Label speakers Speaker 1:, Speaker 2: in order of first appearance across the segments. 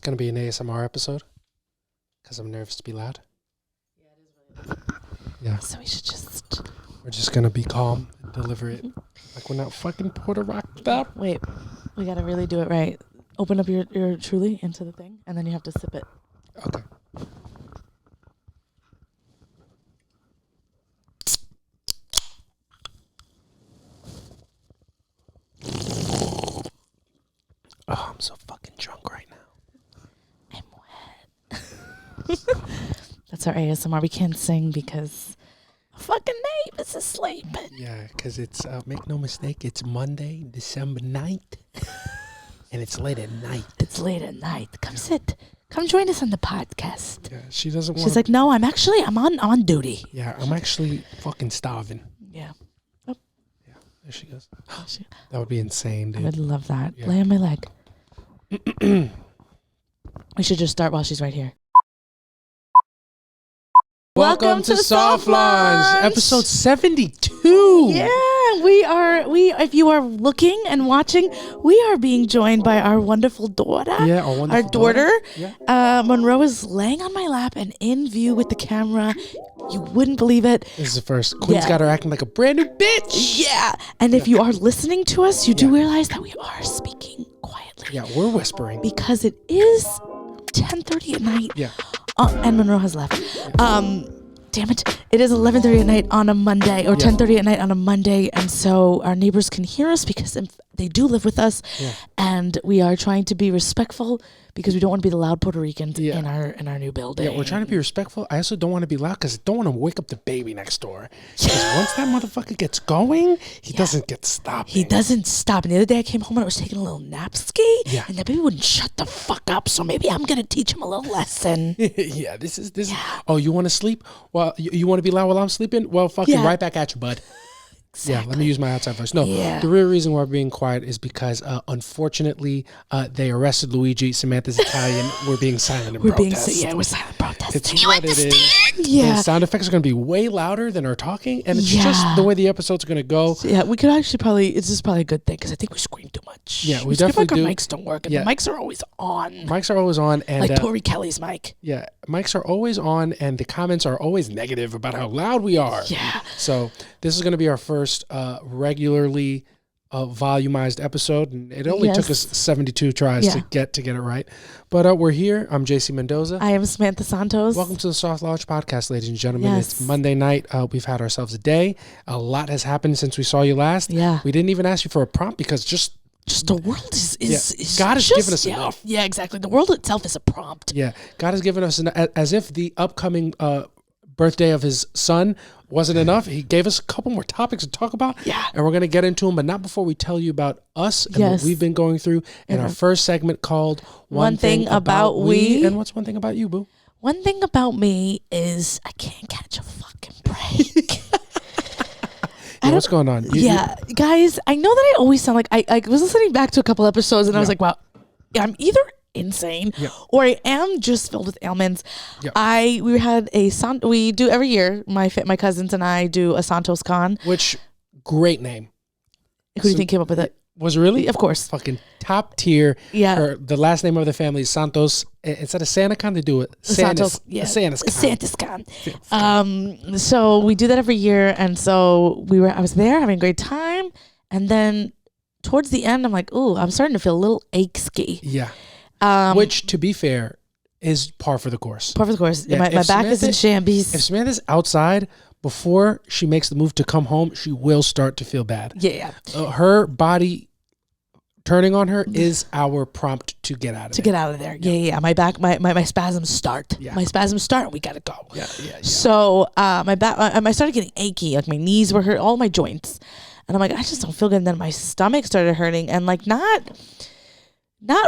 Speaker 1: going to be an ASMR episode because I'm nervous to be loud.
Speaker 2: Yeah, it is really loud.
Speaker 1: Yeah.
Speaker 2: So we should just...
Speaker 1: We're just going to be calm and deliver it like we're not fucking Puerto Rocked up.
Speaker 2: Wait, we got to really do it right. Open up your Truly into the thing, and then you have to sip it.
Speaker 1: Okay. Oh, I'm so fucking drunk right now.
Speaker 2: I'm wet. That's our ASMR. We can't sing because our fucking name is asleep.
Speaker 1: Yeah, because it's, make no mistake, it's Monday, December 9th. And it's late at night.
Speaker 2: It's late at night. Come sit. Come join us on the podcast.
Speaker 1: Yeah, she doesn't want.
Speaker 2: She's like, no, I'm on duty.
Speaker 1: Yeah, I'm actually fucking starving.
Speaker 2: Yeah.
Speaker 1: Yeah, there she goes. That would be insane, dude.
Speaker 2: I would love that.
Speaker 1: Yeah.
Speaker 2: Lay on my leg. We should just start while she's right here.
Speaker 1: Welcome to Soft Launch, episode 72.
Speaker 2: Yeah, if you are looking and watching, we are being joined by our wonderful daughter.
Speaker 1: Yeah,
Speaker 2: our daughter.
Speaker 1: Yeah.
Speaker 2: Monroe is laying on my lap and in view with the camera. You wouldn't believe it.
Speaker 1: This is the first. Quinn's got her acting like a brand new bitch.
Speaker 2: Yeah. And if you are listening to us, you do realize that we are speaking quietly.
Speaker 1: Yeah, we're whispering.
Speaker 2: Because it is 10:30 at night.
Speaker 1: Yeah.
Speaker 2: And Monroe has left. Damn it. It is 11:30 at night on a Monday, or 10:30 at night on a Monday. And so our neighbors can hear us because they do live with us. Yeah. And we are trying to be respectful because we don't want to be the loud Puerto Ricans in our new building.
Speaker 1: Yeah, we're trying to be respectful. I also don't want to be loud because I don't want to wake up the baby next door. Because once that motherfucker gets going, he doesn't get stopped.
Speaker 2: He doesn't stop. And the other day I came home and I was taking a little nap ski.
Speaker 1: Yeah.
Speaker 2: And that baby wouldn't shut the fuck up. So maybe I'm going to teach him a little lesson.
Speaker 1: Yeah, this is. Oh, you want to sleep? Well, you want to be loud while I'm sleeping? Well, fucking right back at you, bud. Exactly. Yeah, let me use my outside voice. No, the real reason why we're being quiet is because, unfortunately, they arrested Luigi, Samantha's Italian. We're being silent in protest.
Speaker 2: We're silent protesting.
Speaker 1: It's what it is.
Speaker 2: Yeah.
Speaker 1: The sound effects are going to be way louder than our talking, and it's just the way the episode's going to go.
Speaker 2: So, yeah, we could actually it's just probably a good thing because I think we scream too much.
Speaker 1: Yeah, we definitely do.
Speaker 2: Our mics don't work, and the mics are always on.
Speaker 1: Mics are always on. And,
Speaker 2: like Tori Kelly's mic.
Speaker 1: Yeah, mics are always on, and the comments are always negative about how loud we are.
Speaker 2: Yeah.
Speaker 1: So this is going to be our first regularly volumized episode, and it only took us 72 tries to get it right. But we're here. I'm JC Mendoza.
Speaker 2: I am Samanthas Santos.
Speaker 1: Welcome to the Soft Launch Podcast, ladies and gentlemen. Yes. It's Monday night. We've had ourselves a day. A lot has happened since we saw you last. Yeah. We didn't even ask you for a prompt because just
Speaker 2: the world is
Speaker 1: God has given us enough.
Speaker 2: Yeah, exactly. The world itself is a prompt.
Speaker 1: Yeah. God has given us as if the upcoming birthday of his son wasn't enough. He gave us a couple more topics to talk about. Yeah. And we're going to get into them, but not before we tell you about us and what we've been going through in our first segment called One Thing About We. And what's one thing about you, boo?
Speaker 2: One thing about me is I can't catch a fucking break.
Speaker 1: What's going on?
Speaker 2: Guys, I know that I always sound like I was listening back to a couple episodes and I was like, wow, I'm either insane or I am just filled with ailments. We do every year, my cousins and I do a Santos Con,
Speaker 1: which great name.
Speaker 2: Who do you think came up with it?
Speaker 1: Was it really?
Speaker 2: Of course.
Speaker 1: Fucking top tier.
Speaker 2: Yeah.
Speaker 1: The last name of the family is Santos. Instead of Santa Con, they do it Santos. Santos Con.
Speaker 2: So we do that every year, and so I was there having a great time, and then towards the end, I'm like, ooh, I'm starting to feel a little achy.
Speaker 1: Yeah. Which, to be fair, is par for the course.
Speaker 2: Par for the course. Yeah, my back is in shambles.
Speaker 1: If Samantha's outside, before she makes the move to come home, she will start to feel bad.
Speaker 2: Yeah.
Speaker 1: Her body turning on her is our prompt to get out of there.
Speaker 2: Get out of there. Yeah. My back, my spasms start. Yeah. My spasms start and we got to go.
Speaker 1: Yeah.
Speaker 2: So my back, I started getting achy. Like my knees were hurt, all my joints. And I'm like, I just don't feel good. And then my stomach started hurting and like not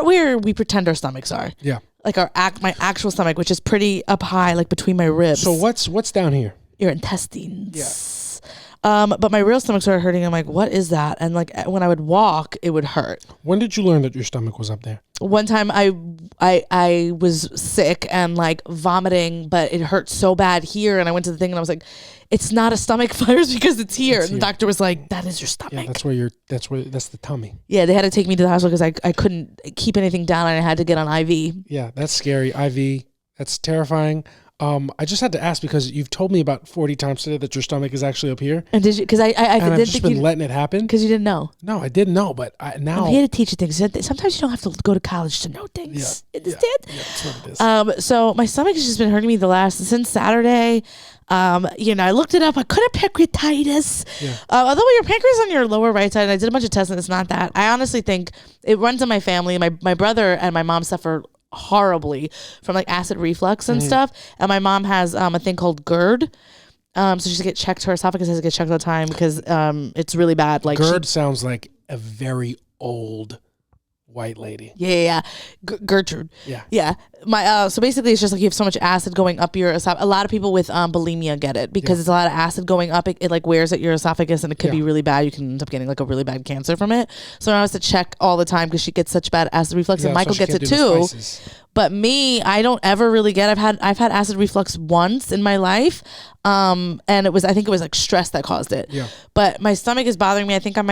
Speaker 2: where we pretend our stomachs are.
Speaker 1: Yeah.
Speaker 2: Like my actual stomach, which is pretty up high, like between my ribs.
Speaker 1: So what's down here?
Speaker 2: Your intestines. But my real stomach started hurting. I'm like, what is that? And like when I would walk, it would hurt.
Speaker 1: When did you learn that your stomach was up there?
Speaker 2: One time I was sick and like vomiting, but it hurt so bad here. And I went to the thing and I was like, it's not a stomach virus because it's here. And the doctor was like, that is your stomach.
Speaker 1: Yeah, that's the tummy.
Speaker 2: Yeah, they had to take me to the hospital because I couldn't keep anything down and I had to get on IV.
Speaker 1: Yeah, that's scary. IV, that's terrifying. I just had to ask because you've told me about 40 times today that your stomach is actually up here.
Speaker 2: And did you? Because
Speaker 1: I've just been letting it happen.
Speaker 2: Because you didn't know.
Speaker 1: No, I didn't know, but now
Speaker 2: I'm here to teach you things. Sometimes you don't have to go to college to know things.
Speaker 1: Yeah,
Speaker 2: Understand?
Speaker 1: Yeah, that's what it is.
Speaker 2: So my stomach has just been hurting me since Saturday. I looked it up. I could have pancreatitis. Yeah. Although your pancreas is on your lower right side, and I did a bunch of tests and it's not that. I honestly think it runs in my family. My brother and my mom suffer horribly from like acid reflux and stuff. And my mom has a thing called GERD. So she has to get checked. Her esophagus has to get checked all the time because it's really bad. Like
Speaker 1: GERD sounds like a very old white lady.
Speaker 2: Yeah. Gertrude. Yeah. So basically it's just like you have so much acid going up your esophagus. A lot of people with bulimia get it because it's a lot of acid going up. It like wears at your esophagus and it could be really bad. You can end up getting like a really bad cancer from it. So I was to check all the time because she gets such bad acid reflux and Michael gets it too. But me, I don't ever really get. I've had acid reflux once in my life, and I think it was like stress that caused it. Yeah. But my stomach is bothering me. I think I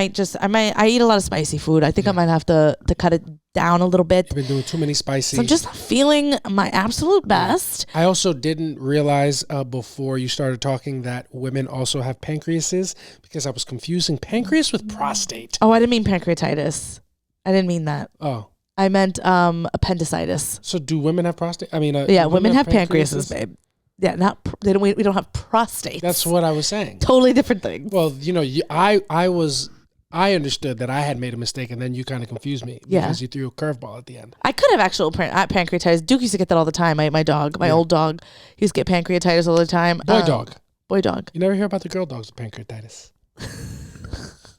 Speaker 2: eat a lot of spicy food. I think I might have to cut it down a little bit.
Speaker 1: You've been doing too many spicy.
Speaker 2: So I'm just not feeling my absolute best.
Speaker 1: I also didn't realize before you started talking that women also have pancreases because I was confusing pancreas with prostate.
Speaker 2: Oh, I didn't mean pancreatitis. I didn't mean that.
Speaker 1: Oh.
Speaker 2: I meant appendicitis.
Speaker 1: So do women have prostate? I mean,
Speaker 2: women have pancreases, babe. Yeah, we don't have prostates.
Speaker 1: That's what I was saying.
Speaker 2: Totally different thing.
Speaker 1: Well, I understood that I had made a mistake, and then you kind of confused me because you threw a curveball at the end.
Speaker 2: I could have actual pancreatitis. Duke used to get that all the time. My dog, my old dog, he used to get pancreatitis all the time.
Speaker 1: Boy dog.
Speaker 2: You
Speaker 1: never hear about the girl dogs with pancreatitis.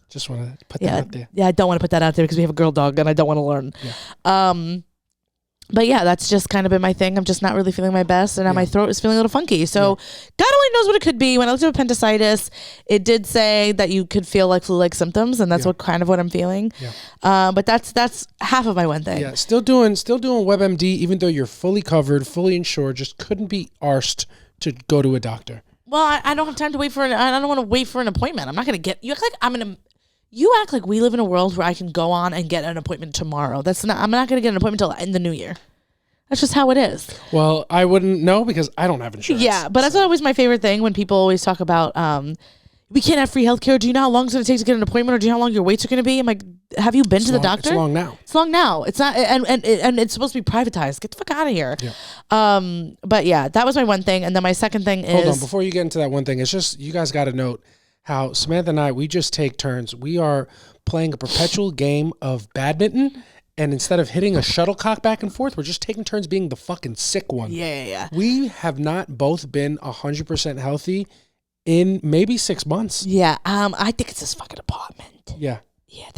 Speaker 1: Just want to put that out there.
Speaker 2: Yeah, I don't want to put that out there because we have a girl dog and I don't want to learn. Yeah. But yeah, that's just kind of been my thing. I'm just not really feeling my best, and now my throat is feeling a little funky. So God only knows what it could be. When I looked at appendicitis, it did say that you could feel like flu-like symptoms, and that's what I'm feeling. Yeah. But that's half of my one thing.
Speaker 1: Yeah, still doing WebMD, even though you're fully covered, fully insured. Just couldn't be arsed to go to a doctor.
Speaker 2: Well, I don't have time to wait I don't want to wait for an appointment. I'm not gonna get. You act like we live in a world where I can go on and get an appointment tomorrow. I'm not going to get an appointment until in the new year. That's just how it is.
Speaker 1: Well, I wouldn't know because I don't have insurance.
Speaker 2: Yeah, but that's always my favorite thing when people always talk about, we can't have free healthcare. Do you know how long it's going to take to get an appointment, or do you know how long your waits are going to be? I'm like, have you been to the doctor?
Speaker 1: It's long now.
Speaker 2: It's long now. It's not, and it's supposed to be privatized. Get the fuck out of here. Yeah. But yeah, that was my one thing. And then my second thing is...
Speaker 1: Hold on, before you get into that one thing, it's just, you guys got to note how Samantha and I, we just take turns. We are playing a perpetual game of badminton, and instead of hitting a shuttlecock back and forth, we're just taking turns being the fucking sick one.
Speaker 2: Yeah.
Speaker 1: We have not both been 100% healthy in maybe 6 months.
Speaker 2: Yeah, I think it's this fucking apartment.
Speaker 1: Yeah.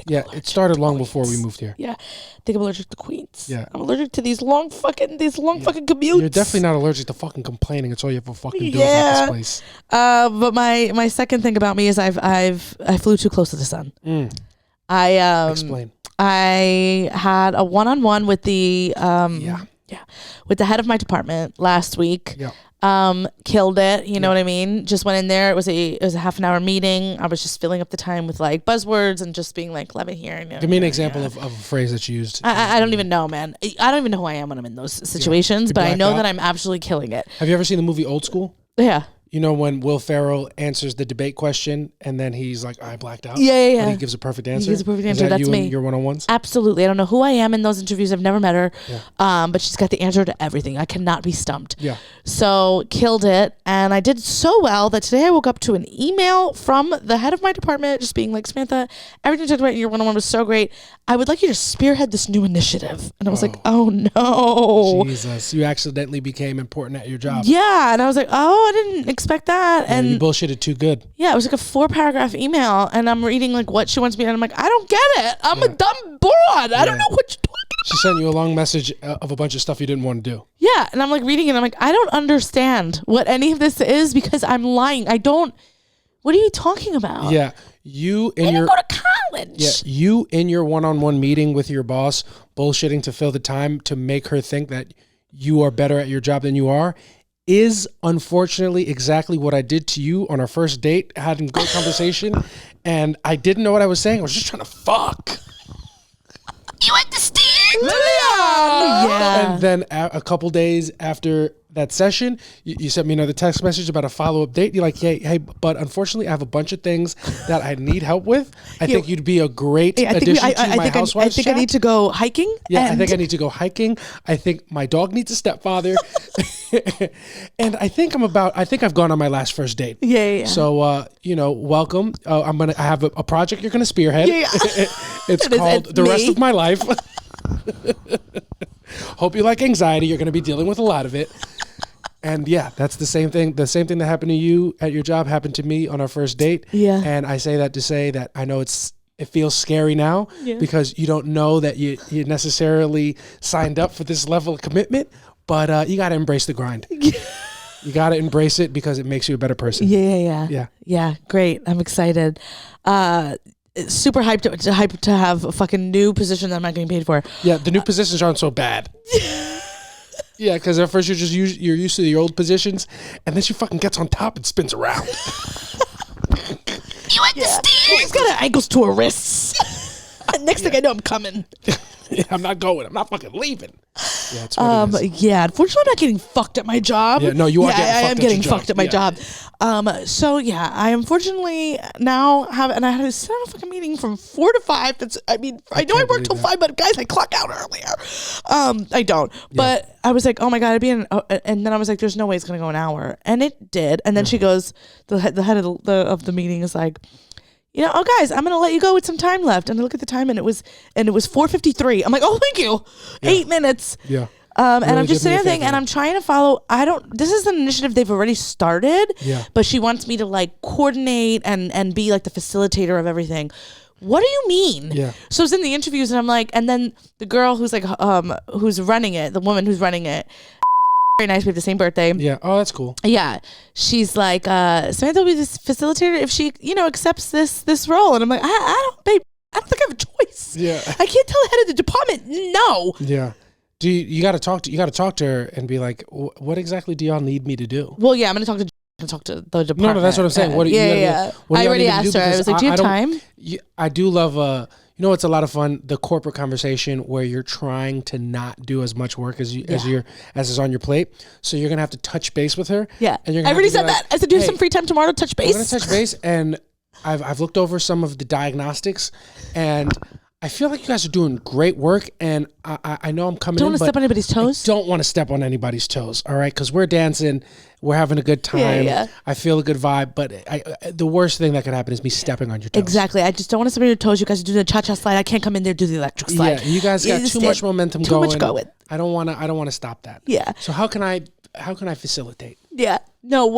Speaker 2: Yeah,
Speaker 1: it started long before we moved here.
Speaker 2: Yeah, I think I'm allergic to Queens.
Speaker 1: Yeah,
Speaker 2: I'm allergic to these long fucking commutes.
Speaker 1: You're definitely not allergic to fucking complaining. It's all you have to fucking do about this place.
Speaker 2: But my second thing about me is I flew too close to the sun.
Speaker 1: Explain.
Speaker 2: I had a one-on-one with the with the head of my department last week. Yeah. Killed it. You know what I mean? Just went in there. It was a half an hour meeting. I was just filling up the time with like buzzwords and just being like, love it here.
Speaker 1: Give me an example of a phrase that you used.
Speaker 2: I don't even know, man. I don't even know who I am when I'm in those situations, but I know that I'm absolutely killing it.
Speaker 1: Have you ever seen the movie Old School?
Speaker 2: Yeah.
Speaker 1: You know when Will Ferrell answers the debate question and then he's like, I blacked out?
Speaker 2: Yeah.
Speaker 1: But he gives a perfect answer?
Speaker 2: He gives a perfect answer.
Speaker 1: Is that
Speaker 2: That's
Speaker 1: you
Speaker 2: me.
Speaker 1: in your one-on-ones?
Speaker 2: Absolutely. I don't know who I am in those interviews. I've never met her. Yeah. But she's got the answer to everything. I cannot be stumped.
Speaker 1: Yeah.
Speaker 2: So killed it. And I did so well that today I woke up to an email from the head of my department just being like, Samantha, everything you talked about in your one-on-one was so great. I would like you to spearhead this new initiative. And I was like, oh no.
Speaker 1: Jesus. You accidentally became important at your job.
Speaker 2: Yeah. And I was like, oh, I didn't expect that.
Speaker 1: And you bullshitted too good.
Speaker 2: Yeah, it was like a 4-paragraph email, and I'm reading like what she wants me, and I'm like, I don't get it. I'm a dumb broad. I don't know what you're talking about.
Speaker 1: She sent you a long message of a bunch of stuff you didn't want to do.
Speaker 2: Yeah, and I'm like reading it, and I'm like, I don't understand what any of this is because I'm lying. What What are you talking about?
Speaker 1: Yeah. You in
Speaker 2: I
Speaker 1: your
Speaker 2: didn't go to college.
Speaker 1: Yeah, you in your one-on-one meeting with your boss, bullshitting to fill the time to make her think that you are better at your job than you are, is unfortunately exactly what I did to you on our first date, having a good conversation, and I didn't know what I was saying. I was just trying to fuck.
Speaker 2: You understand?
Speaker 1: Yeah. And then a couple days after that session, you sent me another text message about a follow-up date. You're like, hey, but unfortunately, I have a bunch of things that I need help with. I think you'd be a great addition to my housewives
Speaker 2: I think I need to go hiking.
Speaker 1: Yeah, I think I need to go hiking. I think my dog needs a stepfather. And I think I've gone on my last first date.
Speaker 2: Yeah.
Speaker 1: So, welcome. I have a project you're going to spearhead.
Speaker 2: Yeah.
Speaker 1: It's called The Rest of My Life. Hope you like anxiety. You're going to be dealing with a lot of it. And yeah, that's the same thing. The same thing that happened to you at your job happened to me on our first date.
Speaker 2: Yeah.
Speaker 1: And I say that to say that I know it feels scary now because you don't know that you necessarily signed up for this level of commitment, but you got to embrace the grind. You got to embrace it because it makes you a better person.
Speaker 2: Yeah. Great. I'm excited. Super hyped to have a fucking new position that I'm not getting paid for.
Speaker 1: Yeah, the new positions aren't so bad. Yeah, because at first you're used to the old positions, and then she fucking gets on top and spins around.
Speaker 2: You understand? She's got her ankles to her wrists. Next thing I know, I'm coming.
Speaker 1: I'm not going. I'm not fucking leaving. Yeah, it's
Speaker 2: unfortunately, I'm not getting fucked at my job.
Speaker 1: Yeah, no, you are.
Speaker 2: I am getting fucked at my job. I unfortunately now have, and I had to sit on a fucking meeting from 4 to 5. I know I work till 5, but guys, I clock out earlier. I don't. But I was like, oh my god, and then I was like, there's no way it's gonna go an hour, and it did. And then she goes, the head of the meeting is like, guys, I'm gonna let you go with some time left. And I look at the time, and it was 4:53. I'm like, oh, thank you. 8 minutes.
Speaker 1: Yeah.
Speaker 2: And I'm just sitting there and I'm trying to follow. This is an initiative they've already started.
Speaker 1: Yeah.
Speaker 2: But she wants me to like coordinate and be like the facilitator of everything. What do you mean?
Speaker 1: Yeah.
Speaker 2: So it's in the interviews, and I'm like, and then the girl who's like, who's running it, the woman who's running it. Very nice. We have the same birthday.
Speaker 1: Yeah. Oh, that's cool.
Speaker 2: Yeah. She's like, Samantha will be this facilitator if she, accepts this role. And I'm like, I don't think I have a choice.
Speaker 1: Yeah.
Speaker 2: I can't tell the head of the department no.
Speaker 1: Yeah. Do you got to talk to her and be like, what exactly do y'all need me to do?
Speaker 2: Well, yeah, I'm going to talk to the department.
Speaker 1: No, that's what I'm saying. What do you
Speaker 2: I already asked her. I was like, do you have time?
Speaker 1: I do love it's a lot of fun, the corporate conversation where you're trying to not do as much work as is on your plate. So you're gonna have to touch base with her.
Speaker 2: Yeah,
Speaker 1: and you're
Speaker 2: I already said that. I said, do you have some free time tomorrow to touch base?
Speaker 1: We're gonna touch base, and I've looked over some of the diagnostics, and I feel like you guys are doing great work, and I know I'm coming in.
Speaker 2: Don't want to step on anybody's toes?
Speaker 1: I don't want to step on anybody's toes, all right? Because we're dancing, we're having a good time.
Speaker 2: Yeah.
Speaker 1: I feel a good vibe, but the worst thing that could happen is me stepping on your toes.
Speaker 2: Exactly. I just don't want to step on your toes. You guys are doing the cha-cha slide. I can't come in there do the electric slide.
Speaker 1: Yeah, you guys got too much momentum going.
Speaker 2: Too much going.
Speaker 1: I don't want to stop that.
Speaker 2: Yeah.
Speaker 1: So how can I facilitate?
Speaker 2: Yeah. No,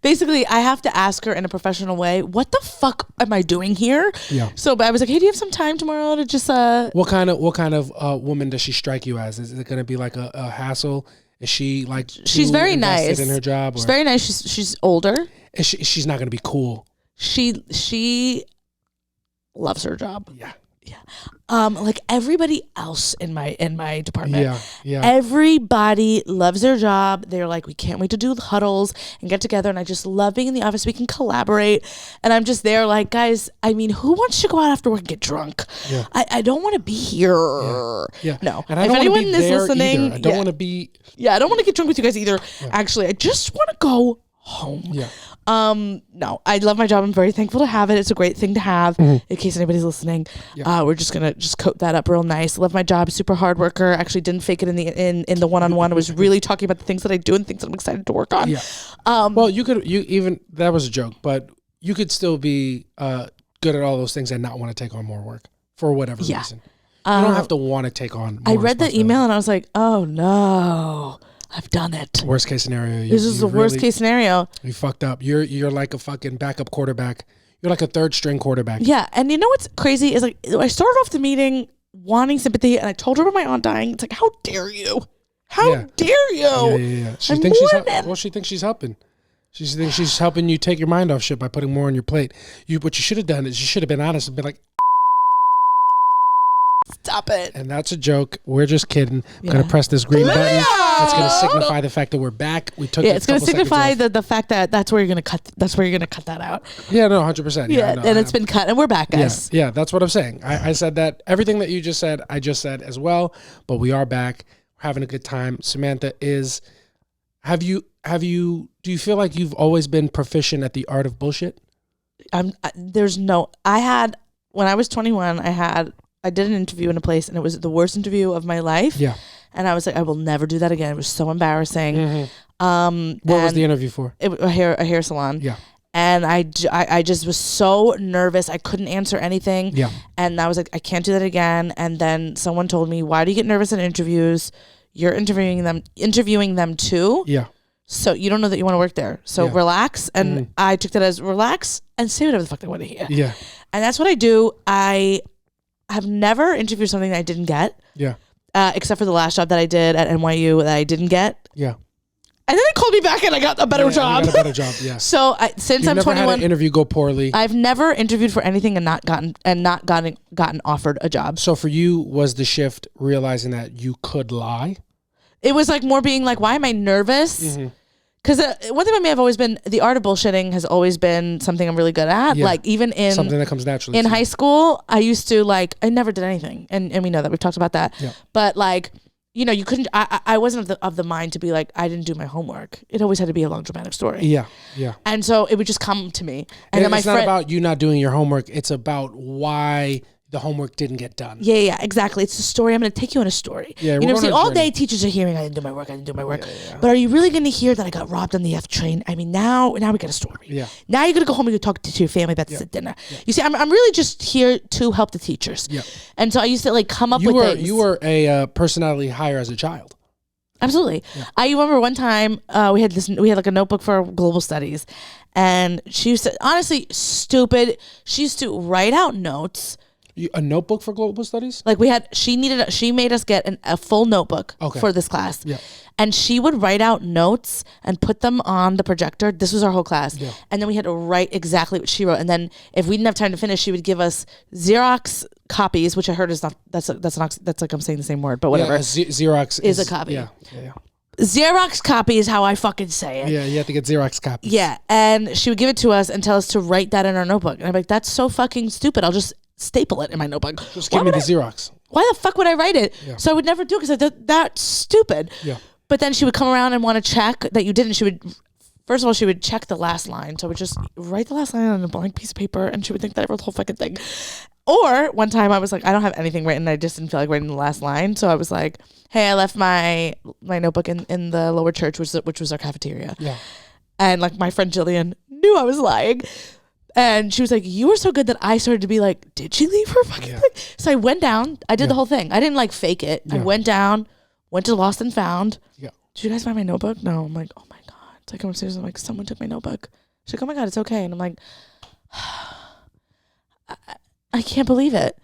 Speaker 2: basically, I have to ask her in a professional way, what the fuck am I doing here?
Speaker 1: Yeah.
Speaker 2: So I was like, hey, do you have some time tomorrow to just
Speaker 1: What kind of woman does she strike you as? Is it going to be like a hassle? Is she like
Speaker 2: she's very nice
Speaker 1: in her job?
Speaker 2: She's very nice. She's older.
Speaker 1: She's not going to be cool.
Speaker 2: She loves her job.
Speaker 1: Yeah.
Speaker 2: Like everybody else in my department.
Speaker 1: Yeah.
Speaker 2: Everybody loves their job. They're like, we can't wait to do huddles and get together. And I just love being in the office. We can collaborate. And I'm just there like, guys, who wants to go out after work and get drunk?
Speaker 1: Yeah.
Speaker 2: I don't want to be here.
Speaker 1: Yeah.
Speaker 2: No.
Speaker 1: And I don't want to be there listening, I don't want to be.
Speaker 2: Yeah, I don't want to get drunk with you guys either. Yeah. Actually, I just want to go home.
Speaker 1: Yeah.
Speaker 2: No, I love my job. I'm very thankful to have it. It's a great thing to have in case anybody's listening. Yeah. We're just going to coat that up real nice. Love my job. Super hard worker. Actually didn't fake it in the one-on-one. I was really talking about the things that I do and things that I'm excited to work on.
Speaker 1: Yeah. Well, that was a joke, but you could still be good at all those things and not want to take on more work for whatever reason. You don't have to want to take on more
Speaker 2: I read the email and I was like, oh no. I've done it.
Speaker 1: Worst case scenario.
Speaker 2: This is the worst case scenario.
Speaker 1: You fucked up. You're like a fucking backup quarterback. You're like a third string quarterback.
Speaker 2: Yeah. And you know what's crazy is like I started off the meeting wanting sympathy and I told her about my aunt dying. It's like, how dare you? How dare you?
Speaker 1: Yeah. She thinks she's helping. She thinks she's helping you take your mind off shit by putting more on your plate. What you should have done is you should have been honest and been like,
Speaker 2: stop it.
Speaker 1: And that's a joke. We're just kidding. I'm going to press this green button. That's going to signify the fact that we're back. We took
Speaker 2: it's going to signify the fact that that's where you're going to cut. That's where you're going to cut that out.
Speaker 1: Yeah, no, 100%.
Speaker 2: Yeah, and it's been cut, and we're back, guys.
Speaker 1: Yeah, that's what I'm saying. I said that. Everything that you just said, I just said as well. But we are back. We're having a good time. Samantha is. Do you feel like you've always been proficient at the art of bullshit?
Speaker 2: When I was 21, I did an interview in a place, and it was the worst interview of my life.
Speaker 1: Yeah.
Speaker 2: And I was like, I will never do that again. It was so embarrassing.
Speaker 1: Mm-hmm. What was the interview for?
Speaker 2: A hair salon.
Speaker 1: Yeah.
Speaker 2: And I just was so nervous. I couldn't answer anything.
Speaker 1: Yeah.
Speaker 2: And I was like, I can't do that again. And then someone told me, why do you get nervous in interviews? You're interviewing them too.
Speaker 1: Yeah.
Speaker 2: So you don't know that you want to work there. So relax. And I took that as relax and say whatever the fuck they want to hear.
Speaker 1: Yeah. And
Speaker 2: that's what I do. I have never interviewed something that I didn't get.
Speaker 1: Yeah.
Speaker 2: Except for the last job that I did at NYU that I didn't get.
Speaker 1: Yeah.
Speaker 2: And then they called me back and I got a better job.
Speaker 1: You got a better job, yeah.
Speaker 2: So since I'm 21,
Speaker 1: never had an interview go poorly.
Speaker 2: I've never interviewed for anything and not gotten offered a job.
Speaker 1: So for you, was the shift realizing that you could lie?
Speaker 2: It was like more being like, why am I nervous?
Speaker 1: Mm-hmm.
Speaker 2: Because one thing about me, I've always been, the art of bullshitting has always been something I'm really good at. Yeah. Like even in
Speaker 1: something that comes naturally
Speaker 2: in high school, I used to I never did anything, and we know that, we've talked about that.
Speaker 1: Yeah.
Speaker 2: But like, you know, you couldn't. I wasn't of the mind to be like, I didn't do my homework. It always had to be a long dramatic story.
Speaker 1: Yeah, yeah.
Speaker 2: And so it would just come to me, and then
Speaker 1: it's not about you not doing your homework. It's about why the homework didn't get done.
Speaker 2: Yeah, exactly. It's a story. I'm going to take you on a story.
Speaker 1: Yeah,
Speaker 2: you know what I'm saying? All day teachers are hearing, I didn't do my work. Yeah. But are you really going to hear that I got robbed on the F train? I mean, now we got a story.
Speaker 1: Yeah.
Speaker 2: Now you're going to go home and you talk to your family about this at dinner. Yeah. You see, I'm really just here to help the teachers. Yeah. And so I used to like come up with things.
Speaker 1: You were a personality higher as a child.
Speaker 2: Absolutely. Yeah. I remember one time we had like a notebook for global studies, and she used to, honestly, stupid. She used to write out notes.
Speaker 1: A notebook for global studies?
Speaker 2: Like she made us get a full notebook for this class. Yeah. And she would write out notes and put them on the projector. This was our whole class. Yeah. And then we had to write exactly what she wrote. And then if we didn't have time to finish, she would give us Xerox copies, which I heard is not, that's like I'm saying the same word, but whatever.
Speaker 1: Yeah, Xerox
Speaker 2: is a copy.
Speaker 1: Yeah.
Speaker 2: Xerox copy is how I fucking say it.
Speaker 1: Yeah, you have to get Xerox copies.
Speaker 2: Yeah. And she would give it to us and tell us to write that in our notebook. And I'm like, that's so fucking stupid. I'll just staple it in my notebook.
Speaker 1: Just give me the Xerox.
Speaker 2: Why the fuck would I write it? Yeah. So I would never do it because that's stupid.
Speaker 1: Yeah.
Speaker 2: But then she would come around and want to check that you didn't. First of all, she would check the last line. So I would just write the last line on a blank piece of paper, and she would think that I wrote the whole fucking thing. Or one time I was like, I don't have anything written. I just didn't feel like writing the last line. So I was like, hey, I left my notebook in the lower church, which was our cafeteria. Yeah. And like my friend Jillian knew I was lying. And she was like, you were so good that I started to be like, did she leave her fucking thing? So I went down. I did the whole thing. I didn't like fake it. Yeah. I went down, went to Lost and Found. Yeah. Did you guys find my notebook? No. I'm like, oh my God. It's like, I'm serious. I'm like, someone took my notebook. She's like, oh my God, it's okay. And I'm like, I can't believe it.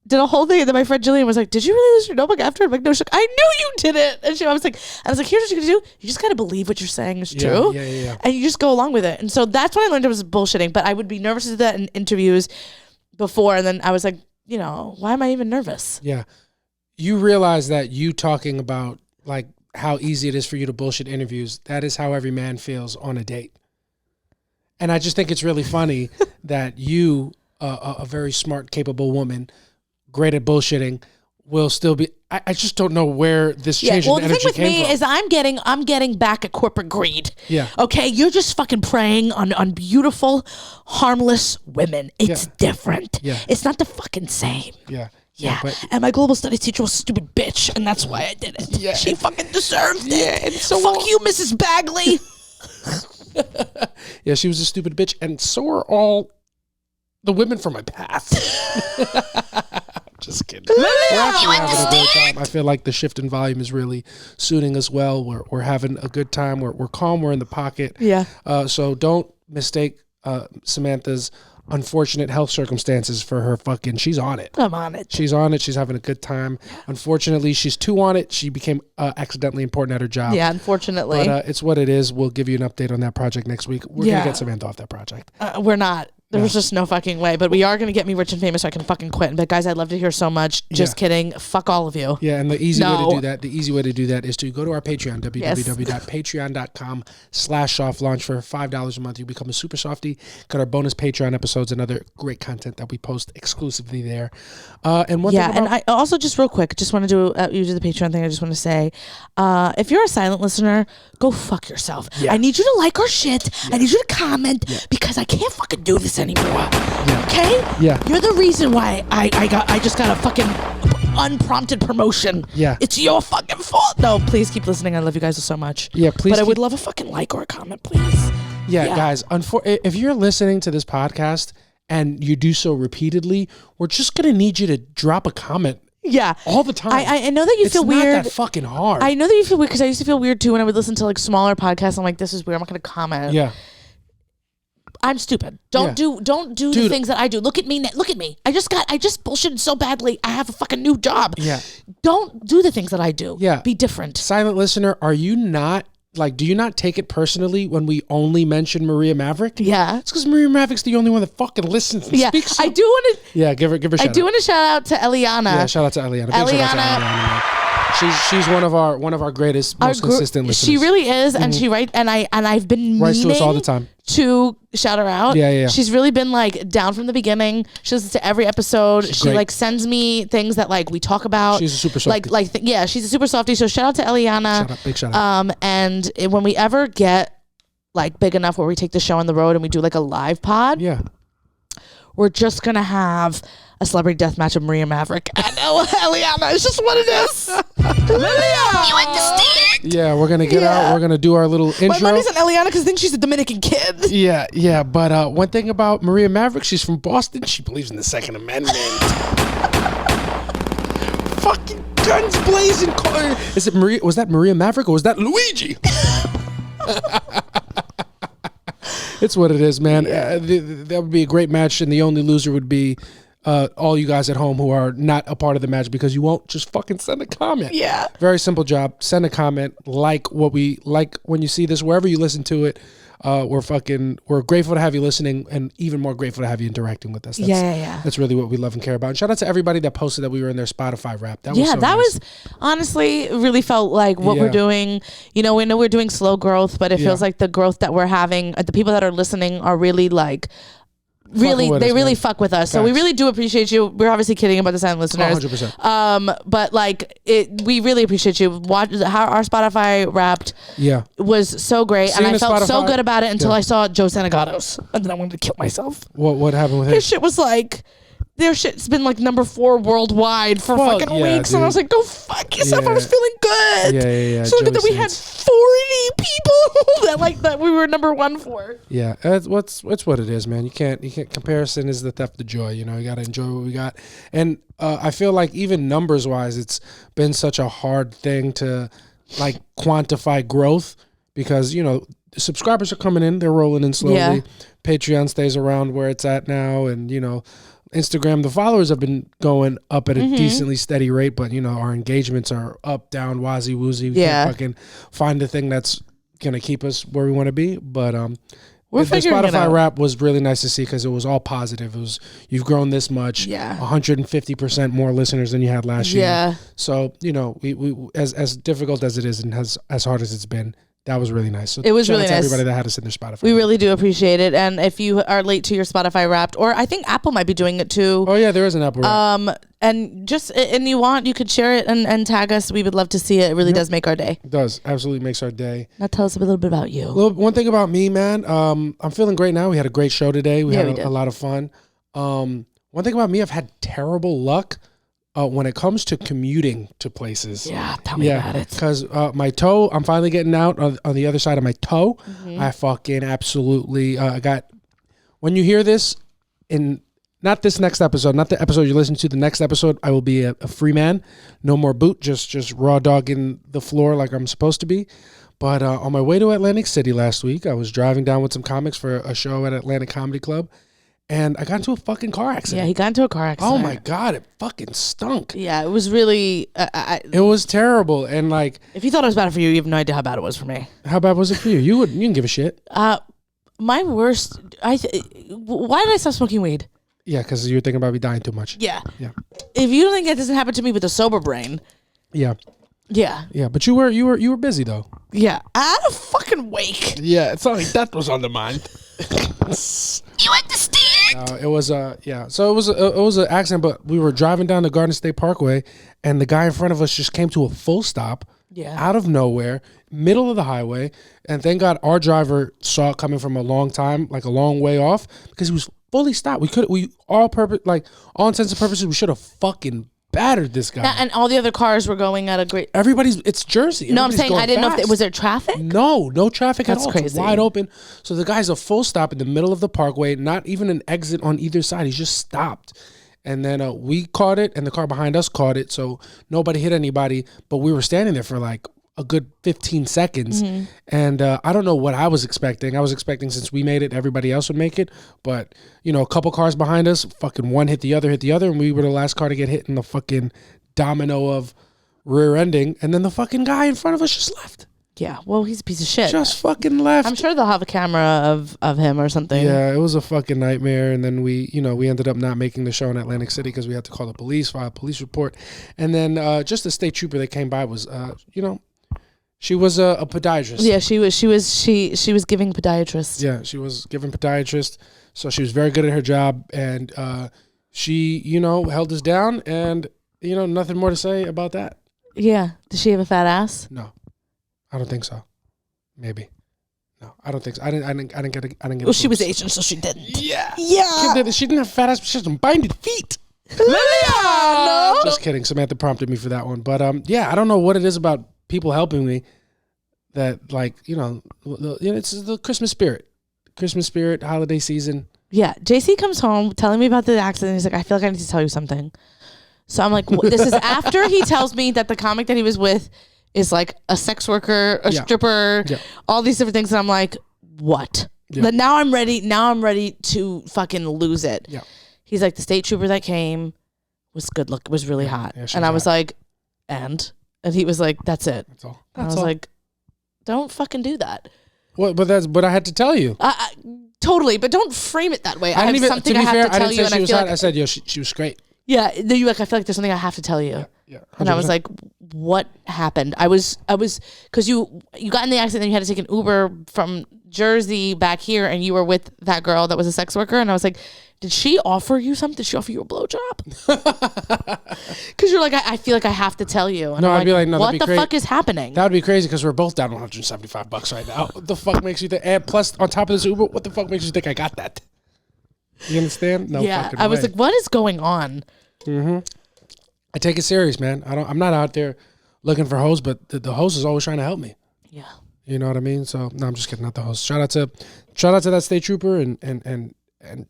Speaker 2: Did a whole thing. And then my friend Jillian was like, did you really lose your notebook after? I'm like, no. She's like, I knew you did it. And I was like, here's what you're going to do. You just got to believe what you're saying is true. Yeah. And you just go along with it. And so that's when I learned it was bullshitting. But I would be nervous to do that in interviews before. And then I was like, you know, why am I even nervous?
Speaker 1: Yeah. You realize that you talking about like how easy it is for you to bullshit interviews. That is how every man feels on a date. And I just think it's really funny that you, a very smart, capable woman, great at bullshitting, will still be. I just don't know where this change in energy came from.
Speaker 2: Well, the thing with me is I'm getting back at corporate greed.
Speaker 1: Yeah.
Speaker 2: Okay, you're just fucking preying on beautiful, harmless women. It's different. Yeah. It's not the fucking same.
Speaker 1: Yeah.
Speaker 2: Yeah. And my global studies teacher was a stupid bitch, and that's why I did it. Yeah. She fucking deserved it. Yeah. And so fuck you, Mrs. Bagley.
Speaker 1: Yeah, she was a stupid bitch, and so are all the women from my past. Just kidding. We're actually having a great time. I feel like the shift in volume is really suiting us well. We're having a good time. We're calm. We're in the pocket.
Speaker 2: Yeah.
Speaker 1: So don't mistake Samantha's unfortunate health circumstances for her fucking, she's on it.
Speaker 2: I'm on it.
Speaker 1: She's on it. She's having a good time. Unfortunately, she's too on it. She became accidentally important at her job.
Speaker 2: Yeah, unfortunately.
Speaker 1: But it's what it is. We'll give you an update on that project next week. We're going to get Samantha off that project.
Speaker 2: We're not. There's just no fucking way. But we are going to get me rich and famous so I can fucking quit. But guys, I'd love to hear so much. Just kidding. Fuck all of you.
Speaker 1: Yeah, and the easy way to do that is to go to our Patreon, www.patreon.com/softlaunch. For $5 a month. You become a super softie. Got our bonus Patreon episodes and other great content that we post exclusively there. And one thing
Speaker 2: and I also just real quick, just want to do you do the Patreon thing. I just want to say, if you're a silent listener, go fuck yourself. Yeah. I need you to like our shit. Yeah. I need you to comment because I can't fucking do this anymore. Yeah. Okay?
Speaker 1: Yeah.
Speaker 2: You're the reason why I just got a fucking unprompted promotion.
Speaker 1: Yeah.
Speaker 2: It's your fucking fault. No, please keep listening. I love you guys so much.
Speaker 1: Yeah, please.
Speaker 2: But I would love a fucking like or a comment, please.
Speaker 1: Yeah. Guys, if you're listening to this podcast and you do so repeatedly, we're just going to need you to drop a comment.
Speaker 2: Yeah.
Speaker 1: All the time.
Speaker 2: I know that you feel weird.
Speaker 1: It's not that fucking hard.
Speaker 2: I know that you feel weird because I used to feel weird too when I would listen to like smaller podcasts. I'm like, this is weird. I'm not going to comment.
Speaker 1: Yeah.
Speaker 2: I'm stupid. Don't do the things that I do. Look at me. I just bullshitted so badly. I have a fucking new job.
Speaker 1: Yeah.
Speaker 2: Don't do the things that I do.
Speaker 1: Yeah.
Speaker 2: Be different.
Speaker 1: Silent listener, are you not do you not take it personally when we only mention Maria Maverick?
Speaker 2: Yeah.
Speaker 1: It's because Maria Maverick's the only one that fucking listens and speaks.
Speaker 2: I do want to.
Speaker 1: Yeah, give her a shout out.
Speaker 2: I do want to shout out to Eliana.
Speaker 1: Yeah, shout out to Eliana. Big shout out to Eliana. She's one of our greatest, most consistent listeners.
Speaker 2: She really is, and she I've been
Speaker 1: writes to us all the time
Speaker 2: to shout her out.
Speaker 1: Yeah.
Speaker 2: She's really been like down from the beginning. She listens to every episode. She like sends me things that like we talk about.
Speaker 1: She's a super softie.
Speaker 2: She's a super softie. So shout out to Eliana.
Speaker 1: Shout out, big shout out.
Speaker 2: And when we ever get like big enough where we take the show on the road and we do like a live pod, we're just gonna have a celebrity death match of Maria Maverick and Eliana. It's just what it is. Lilia! You understand?
Speaker 1: Yeah, we're gonna get out. We're gonna do our little intro.
Speaker 2: My money's on Eliana because I think she's a Dominican kid.
Speaker 1: Yeah. But one thing about Maria Maverick, she's from Boston. She believes in the Second Amendment. Fucking guns blazing. Is it Maria? Was that Maria Maverick or was that Luigi? It's what it is, man. That would be a great match, and the only loser would be all you guys at home who are not a part of the match because you won't just fucking send a comment.
Speaker 2: Yeah.
Speaker 1: Very simple job. Send a comment. Like what we like when you see this, wherever you listen to it. We're grateful to have you listening and even more grateful to have you interacting with us. That's really what we love and care about. And shout out to everybody that posted that we were in their Spotify rap. That was was
Speaker 2: honestly really felt like what we're doing. You know, we know we're doing slow growth, but it feels like the growth that we're having, the people that are listening are really like, really fuck with us. So we really do appreciate you. We're obviously kidding about the silent listeners.
Speaker 1: 100%.
Speaker 2: But like we really appreciate you. Watch how our Spotify Wrapped was so great. And I felt so good about it until I saw Joe Sanagatos. And then I wanted to kill myself.
Speaker 1: What happened with him?
Speaker 2: His shit was like, their shit's been like number 4 worldwide for fucking weeks. Dude. And I was like, go fuck yourself. I was feeling good.
Speaker 1: Yeah.
Speaker 2: So good that we had 40 people that we were number 1 for.
Speaker 1: Yeah. It's what it is, man. You can't comparison is the theft of joy. You know, you got to enjoy what we got. And I feel like even numbers wise, it's been such a hard thing to like quantify growth because, you know, the subscribers are coming in, they're rolling in slowly. Yeah. Patreon stays around where it's at now. And, you know, Instagram, the followers have been going up at a decently steady rate, but you know, our engagements are up, down, wazzy woozy. We can't fucking find the thing that's gonna keep us where we want to be. But the Spotify Wrap was really nice to see because it was all positive. It was you've grown this much, 150% more listeners than you had last year. Yeah. So you know, we as difficult as it is and as hard as it's been. That was really nice. So
Speaker 2: it was really nice.
Speaker 1: Everybody that had us in their Spotify.
Speaker 2: We really do appreciate it. And if you are late to your Spotify Wrapped, or I think Apple might be doing it too.
Speaker 1: Oh yeah, there is an Apple Wrap.
Speaker 2: And you could share it and tag us. We would love to see it. It really does make our day.
Speaker 1: It does. Absolutely makes our day.
Speaker 2: Now tell us a little bit about you.
Speaker 1: One thing about me, man. I'm feeling great now. We had a great show today. We had a lot of fun. One thing about me, I've had terrible luck. When it comes to commuting to places.
Speaker 2: Yeah, tell me about it.
Speaker 1: Because my toe, I'm finally getting out on the other side of my toe. Mm-hmm. I fucking absolutely when you hear this, in not this next episode, not the episode you listen to, the next episode, I will be a free man. No more boot, just raw dogging the floor like I'm supposed to be. But on my way to Atlantic City last week, I was driving down with some comics for a show at Atlantic Comedy Club. and I got into a fucking car accident.
Speaker 2: Yeah, he got into a car accident.
Speaker 1: Oh my God, it fucking stunk.
Speaker 2: Yeah, it was really...
Speaker 1: it was terrible. And like...
Speaker 2: If you thought it was bad for you have no idea how bad it was for me.
Speaker 1: How bad was it for you? You didn't give a shit.
Speaker 2: My worst... why did I stop smoking weed?
Speaker 1: Yeah, because you were thinking about me dying too much.
Speaker 2: Yeah.
Speaker 1: Yeah.
Speaker 2: If you don't think that doesn't happen to me with a sober brain...
Speaker 1: Yeah.
Speaker 2: Yeah.
Speaker 1: Yeah, but you were busy though.
Speaker 2: Yeah. I had a fucking wake.
Speaker 1: Yeah, it's not like that was on the mind.
Speaker 2: You understand?
Speaker 1: It was yeah. So it was an accident, but we were driving down the Garden State Parkway, and the guy in front of us just came to a full stop.
Speaker 2: Yeah.
Speaker 1: Out of nowhere, middle of the highway, and thank God our driver saw it coming from a long time, like a long way off, because he was fully stopped. All intents and purposes, we should have fucking battered this guy.
Speaker 2: And all the other cars were going at a great...
Speaker 1: It's Jersey.
Speaker 2: No, I'm saying I didn't know if was there traffic?
Speaker 1: No traffic at all.
Speaker 2: That's crazy.
Speaker 1: It's wide open. So the guy's a full stop in the middle of the parkway, not even an exit on either side. He's just stopped. And then we caught it, and the car behind us caught it, so nobody hit anybody. But we were standing there for like a good 15 seconds. Mm-hmm. And I don't know what I was expecting. I was expecting since we made it, everybody else would make it. But, a couple cars behind us, fucking one hit the other, and we were the last car to get hit in the fucking domino of rear ending. And then the fucking guy in front of us just left.
Speaker 2: Yeah, well, he's a piece of shit.
Speaker 1: Just fucking left.
Speaker 2: I'm sure they'll have a camera of him or something.
Speaker 1: Yeah, it was a fucking nightmare. And then we ended up not making the show in Atlantic City because we had to call the police, file a police report. And then just the state trooper that came by was, she was a podiatrist.
Speaker 2: Yeah, she was giving podiatrist.
Speaker 1: Yeah, she was giving podiatrist. So she was very good at her job. And she, held us down. And, nothing more to say about that.
Speaker 2: Yeah. Does she have a fat ass?
Speaker 1: No. I don't think so. Maybe. No, I don't think so. I didn't get.
Speaker 2: Well, she was Asian, so she didn't.
Speaker 1: Yeah.
Speaker 2: Yeah.
Speaker 1: She didn't have fat ass, but she had some binded feet.
Speaker 2: No.
Speaker 1: Just kidding. Samantha prompted me for that one. But yeah, I don't know what it is about people helping me that it's the Christmas spirit, holiday season.
Speaker 2: Yeah. JC comes home telling me about the accident. He's like, I feel like I need to tell you something. So I'm like, this is after he tells me that the comic that he was with is like a sex worker, a stripper, all these different things. And I'm like, what? Yeah. But now I'm ready to fucking lose it. Yeah. He's like, the state trooper that came was good look, was really hot. Yeah, and I was like, and he was like, that's it. That's all. And I was like, don't fucking do that.
Speaker 1: Well, but I had to tell you.
Speaker 2: Totally, but don't frame it that way. I have something I have to tell you.
Speaker 1: And I feel like I said, she was great.
Speaker 2: Yeah, you like. I feel like there's something I have to tell you. Yeah, 100%. And I was like, "What happened?" I was because you got in the accident and you had to take an Uber from Jersey back here, and you were with that girl that was a sex worker, and I was like, "Did she offer you something? Did she offer you a blowjob?" Because you're like, I feel like I have to tell you. And
Speaker 1: no, I'd be like, no,
Speaker 2: what the fuck is happening?
Speaker 1: That would be crazy because we're both down $175 right now. What the fuck makes you think? And plus, on top of this Uber, what the fuck makes you think I got that? You understand? No.
Speaker 2: Yeah, I was like, what is going on?
Speaker 1: Mm-hmm. I take it serious, man. I'm not out there looking for hoes, but the host is always trying to help me.
Speaker 2: Yeah.
Speaker 1: You know what I mean? So no, I'm just kidding. Not the host. Shout out to that state trooper and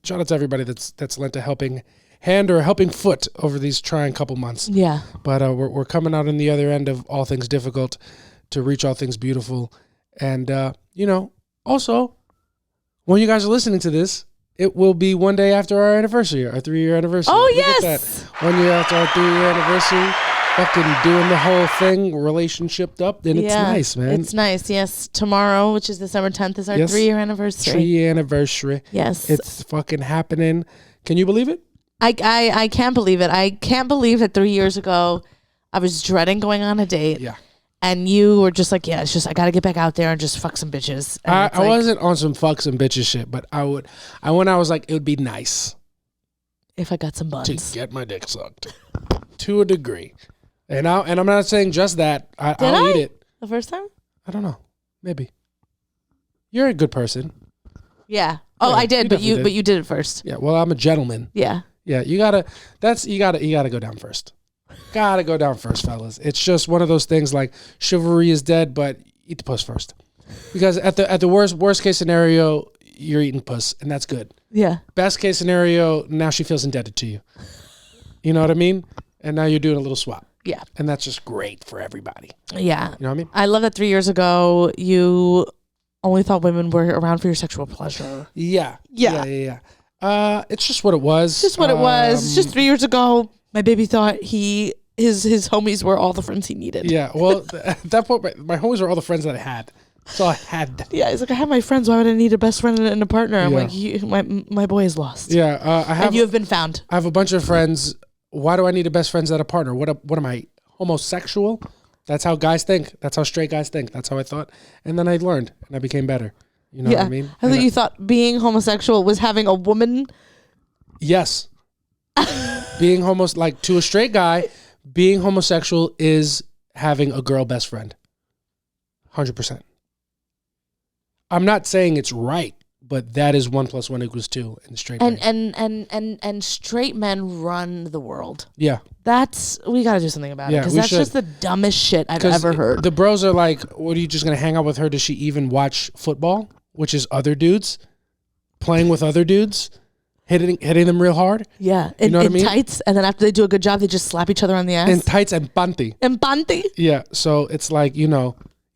Speaker 1: shout out to everybody that's lent a helping hand or a helping foot over these trying couple months.
Speaker 2: Yeah.
Speaker 1: But we're coming out on the other end of all things difficult to reach all things beautiful, and also when you guys are listening to this, it will be one day after our anniversary, our 3-year anniversary.
Speaker 2: Oh,
Speaker 1: Look at that. 1 year after our 3-year anniversary, fucking doing the whole thing, relationshiped up, and it's nice, man.
Speaker 2: It's nice, yes. Tomorrow, which is December 10th, is our 3-year anniversary.
Speaker 1: 3-year anniversary.
Speaker 2: Yes.
Speaker 1: It's fucking happening. Can you believe it?
Speaker 2: I can't believe it. I can't believe that 3 years ago, I was dreading going on a date.
Speaker 1: Yeah.
Speaker 2: And you were just like, yeah, it's just, I got to get back out there and just fuck some bitches.
Speaker 1: I wasn't on some fuck some bitches shit, but I was like, it would be nice.
Speaker 2: If I got some buns.
Speaker 1: To get my dick sucked. To a degree. And I'm not saying just that. I'll eat it.
Speaker 2: The first time?
Speaker 1: I don't know. Maybe. You're a good person.
Speaker 2: Yeah. Oh, yeah, I did, but you did it first.
Speaker 1: Yeah, well, I'm a gentleman.
Speaker 2: Yeah.
Speaker 1: Yeah, you gotta go down first. Gotta go down first, fellas. It's just one of those things like chivalry is dead, but eat the puss first. Because at the worst case scenario, you're eating puss, and that's good.
Speaker 2: Yeah.
Speaker 1: Best case scenario, now she feels indebted to you. You know what I mean? And now you're doing a little swap.
Speaker 2: Yeah.
Speaker 1: And that's just great for everybody.
Speaker 2: Yeah.
Speaker 1: You know what I mean?
Speaker 2: I love that 3 years ago, you only thought women were around for your sexual pleasure.
Speaker 1: Yeah. Yeah. It's just what it was.
Speaker 2: Just what it was. Just 3 years ago, my baby thought his homies were all the friends he needed.
Speaker 1: Yeah, well, at that point, my homies were all the friends that I had. So I had.
Speaker 2: Yeah, he's like, I have my friends. Why would I need a best friend and a partner? I'm like, my boy is lost.
Speaker 1: Yeah,
Speaker 2: and you have been found.
Speaker 1: I have a bunch of friends. Why do I need a best friend and a partner? What am I, homosexual? That's how guys think. That's how straight guys think. That's how I thought. And then I learned, and I became better. You know what I mean?
Speaker 2: I thought you thought being homosexual was having a woman.
Speaker 1: Yes. Being like to a straight guy, being homosexual is having a girl best friend. 100%. I'm not saying it's right, but that is 1 + 1 = 2 in the straight man.
Speaker 2: And straight men run the world.
Speaker 1: Yeah.
Speaker 2: We got to do something about it, because that's just the dumbest shit I've ever heard.
Speaker 1: The bros are like, what, are you just going to hang out with her? Does she even watch football? Which is other dudes playing with other dudes, hitting them real hard.
Speaker 2: Yeah.
Speaker 1: You know what I mean?
Speaker 2: Tights, and then after they do a good job, they just slap each other on the ass.
Speaker 1: In tights and panty. Yeah. So it's like,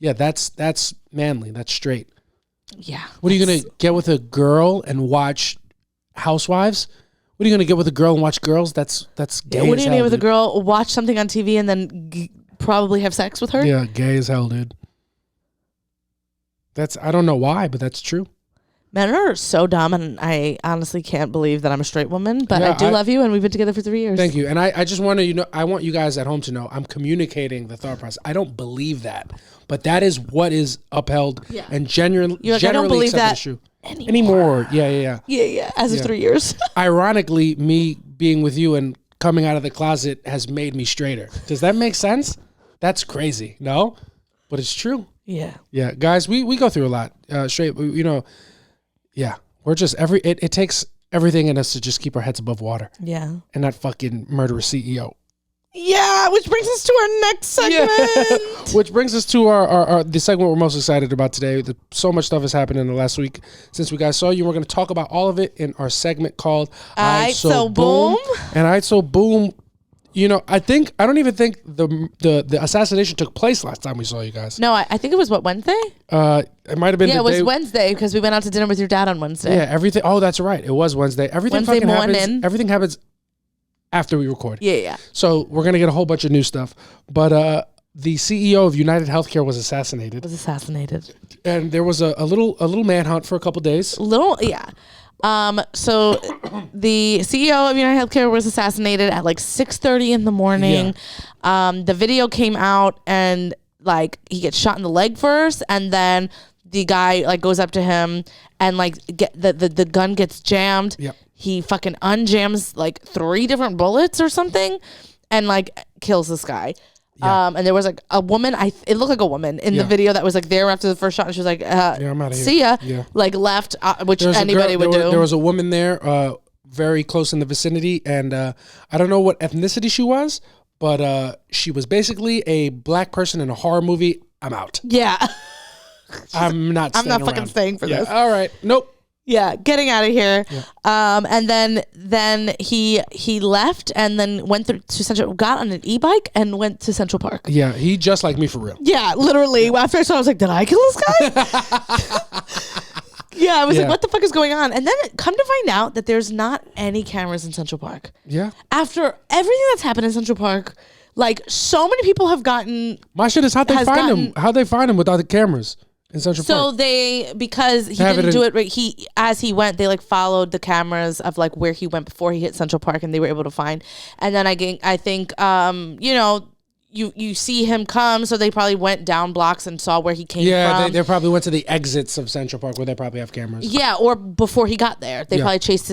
Speaker 1: that's manly. That's straight.
Speaker 2: Yeah.
Speaker 1: What are you going to get with a girl and watch Housewives? What are you going to get with a girl and watch Girls? That's gay.
Speaker 2: What are you going to get with a girl, watch something on TV, and then probably have sex with her?
Speaker 1: Yeah, gay as hell, dude. I don't know why, but that's true.
Speaker 2: Men are so dumb, and I honestly can't believe that I'm a straight woman, but I do love you, and we've been together for 3 years.
Speaker 1: Thank you. And I just want to, I want you guys at home to know I'm communicating the thought process. I don't believe that, but that is what is upheld and generally
Speaker 2: I don't believe
Speaker 1: accepted
Speaker 2: that
Speaker 1: as true. Anymore. Yeah.
Speaker 2: Yeah. As of 3 years.
Speaker 1: Ironically, me being with you and coming out of the closet has made me straighter. Does that make sense? That's crazy. No? But it's true.
Speaker 2: Yeah.
Speaker 1: Yeah. Guys, we go through a lot. Straight, yeah, we're just it takes everything in us to just keep our heads above water.
Speaker 2: Yeah.
Speaker 1: And not fucking murder a CEO.
Speaker 2: Yeah, which brings us to our next segment.
Speaker 1: Yeah. Which brings us to our the segment we're most excited about today. So much stuff has happened in the last week since we guys saw you. We're going to talk about all of it in our segment called
Speaker 2: Aight So Boom.
Speaker 1: And Aight So Boom, I don't even think the assassination took place last time we saw you guys.
Speaker 2: No, I think it was Wednesday?
Speaker 1: It might have been
Speaker 2: it was Wednesday, because we went out to dinner with your dad on Wednesday.
Speaker 1: Yeah, everything. Oh, that's right. It was Wednesday.
Speaker 2: Wednesday morning.
Speaker 1: Everything happens after we record.
Speaker 2: Yeah.
Speaker 1: So we're going to get a whole bunch of new stuff. But the CEO of United Healthcare was assassinated. And there was a little manhunt for a couple days.
Speaker 2: So the CEO of United Healthcare was assassinated at like 6:30 in the morning. Yeah. The video came out, and like he gets shot in the leg first, and then the guy like goes up to him and like the gun gets jammed.
Speaker 1: Yep.
Speaker 2: He fucking unjams like 3 different bullets or something, and like kills this guy. Yeah. And there was like a woman, it looked like a woman in the video that was like there after the first shot, and she was like, I'm out of here. See ya. Yeah. Like left, which anybody would do.
Speaker 1: There was a woman there, very close in the vicinity, and I don't know what ethnicity she was, but she was basically a black person in a horror movie. I'm out.
Speaker 2: Yeah.
Speaker 1: I'm not
Speaker 2: fucking staying for this.
Speaker 1: All right. Nope.
Speaker 2: Yeah, getting out of here. Yeah. And then he left, and then went to Central, got on an e-bike and went to Central Park.
Speaker 1: Yeah, he just like me for real.
Speaker 2: Yeah, literally. Yeah. After I saw it, I was like, did I kill this guy? Yeah, I was like, what the fuck is going on? And then come to find out that there's not any cameras in Central Park. Yeah. After everything that's happened in Central Park, like so many people have gotten.
Speaker 1: My shit is how'd they find him? How'd they find him without the cameras? In Central Park.
Speaker 2: Because he didn't do it right. As he went, they like followed the cameras of like where he went before he hit Central Park, and they were able to find. And then I think you see him come, so they probably went down blocks and saw where he came from.
Speaker 1: Yeah, they probably went to the exits of Central Park where they probably have cameras.
Speaker 2: Yeah, or before he got there, they probably traced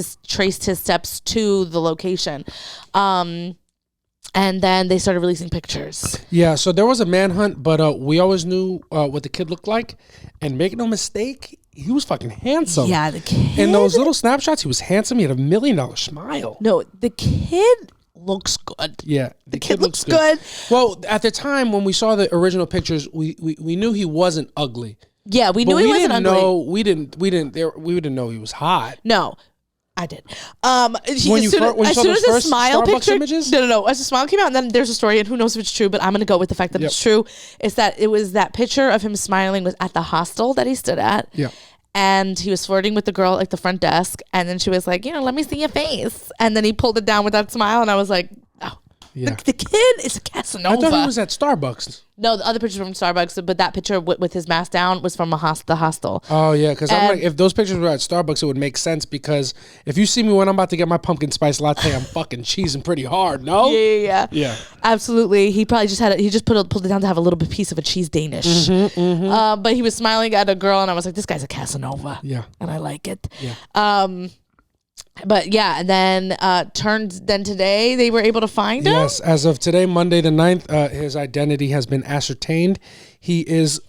Speaker 2: his steps to the location. And then they started releasing pictures.
Speaker 1: Yeah, so there was a manhunt, but we always knew what the kid looked like. And make no mistake, he was fucking handsome.
Speaker 2: Yeah, the kid.
Speaker 1: In those little snapshots, he was handsome. He had $1 million smile.
Speaker 2: No, the kid looks good.
Speaker 1: Yeah,
Speaker 2: the kid looks good.
Speaker 1: Well, at the time when we saw the original pictures, we knew he wasn't ugly.
Speaker 2: Yeah, we knew he wasn't ugly.
Speaker 1: We didn't know he was hot.
Speaker 2: No. I did.
Speaker 1: As soon as the smile picture, images?
Speaker 2: No. As the smile came out, and then there's a story, and who knows if it's true, but I'm gonna go with the fact that it's true. Is that it was that picture of him smiling was at the hostel that he stood at.
Speaker 1: Yeah.
Speaker 2: and he was flirting with the girl at the front desk, and then she was like, let me see your face, and then he pulled it down with that smile, and I was like, oh. Yeah. The kid is a Casanova.
Speaker 1: I thought he was at Starbucks.
Speaker 2: No, the other picture from Starbucks, but that picture with his mask down was from the hostel.
Speaker 1: Oh, yeah, because I'm like, if those pictures were at Starbucks, it would make sense, because if you see me when I'm about to get my pumpkin spice latte, I'm fucking cheesing pretty hard, no?
Speaker 2: Yeah. Absolutely. He probably just pulled it down to have a little piece of a cheese Danish. But he was smiling at a girl, and I was like, this guy's a Casanova. Yeah. And I like it.
Speaker 1: Yeah.
Speaker 2: But yeah, and then today they were able to find him.
Speaker 1: Yes, as of today, Monday the 9th, his identity has been ascertained. He is,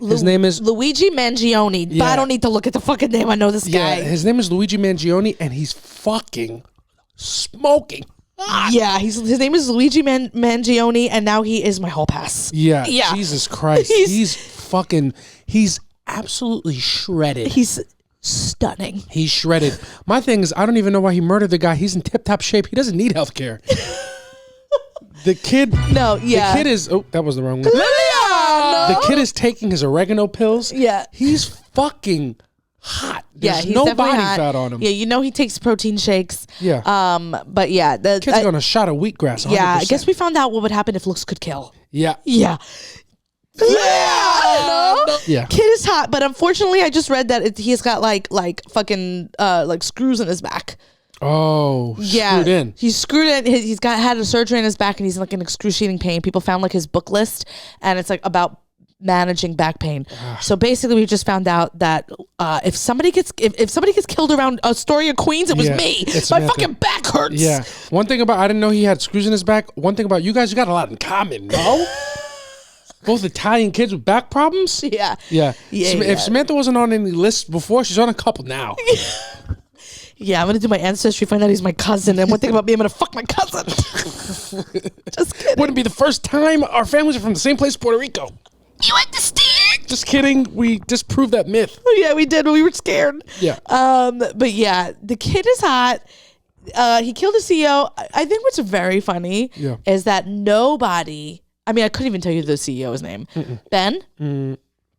Speaker 1: his name is
Speaker 2: Luigi Mangione. Yeah. But I don't need to look at the fucking name. I know this guy.
Speaker 1: Yeah, his name is Luigi Mangione, and he's fucking smoking.
Speaker 2: Yeah, his name is Luigi Mangione, and now he is my hall pass.
Speaker 1: Yeah. Jesus Christ. He's absolutely shredded.
Speaker 2: He's stunning.
Speaker 1: He's shredded. My thing is, I don't even know why he murdered the guy. He's in tip-top shape. He doesn't need health care. The kid is, oh, that was the wrong one. The kid is taking his oregano pills.
Speaker 2: Yeah.
Speaker 1: He's fucking hot. There's no body fat on him.
Speaker 2: Yeah, he takes protein shakes.
Speaker 1: Yeah.
Speaker 2: But yeah. The
Speaker 1: kid's on a shot of wheatgrass. 100%.
Speaker 2: Yeah, I guess we found out what would happen if looks could kill.
Speaker 1: Yeah.
Speaker 2: Yeah. Yeah. Kid is hot, but unfortunately, I just read that he's got like fucking screws in his back.
Speaker 1: Oh, yeah. Screwed in.
Speaker 2: He's screwed in. He's had a surgery in his back, and he's like in excruciating pain. People found like his book list, and it's like about managing back pain. So basically, we just found out that if somebody gets killed around Astoria, Queens, it was me. My fucking back hurts.
Speaker 1: Yeah. One thing about, I didn't know he had screws in his back. One thing about you guys, you got a lot in common, no? Both Italian kids with back problems?
Speaker 2: Yeah.
Speaker 1: If Samantha wasn't on any lists before, she's on a couple now.
Speaker 2: Yeah, I'm going to do my ancestry, find out he's my cousin. And one thing about me, I'm going to fuck my cousin. Just kidding.
Speaker 1: Wouldn't be the first time. Our families are from the same place, Puerto Rico.
Speaker 2: You understand?
Speaker 1: Just kidding. We disproved that myth.
Speaker 2: Oh, yeah, we did. We were scared.
Speaker 1: Yeah.
Speaker 2: But yeah, the kid is hot. He killed a CEO. I think what's very funny is that nobody... I mean, I couldn't even tell you the CEO's name. Ben? Who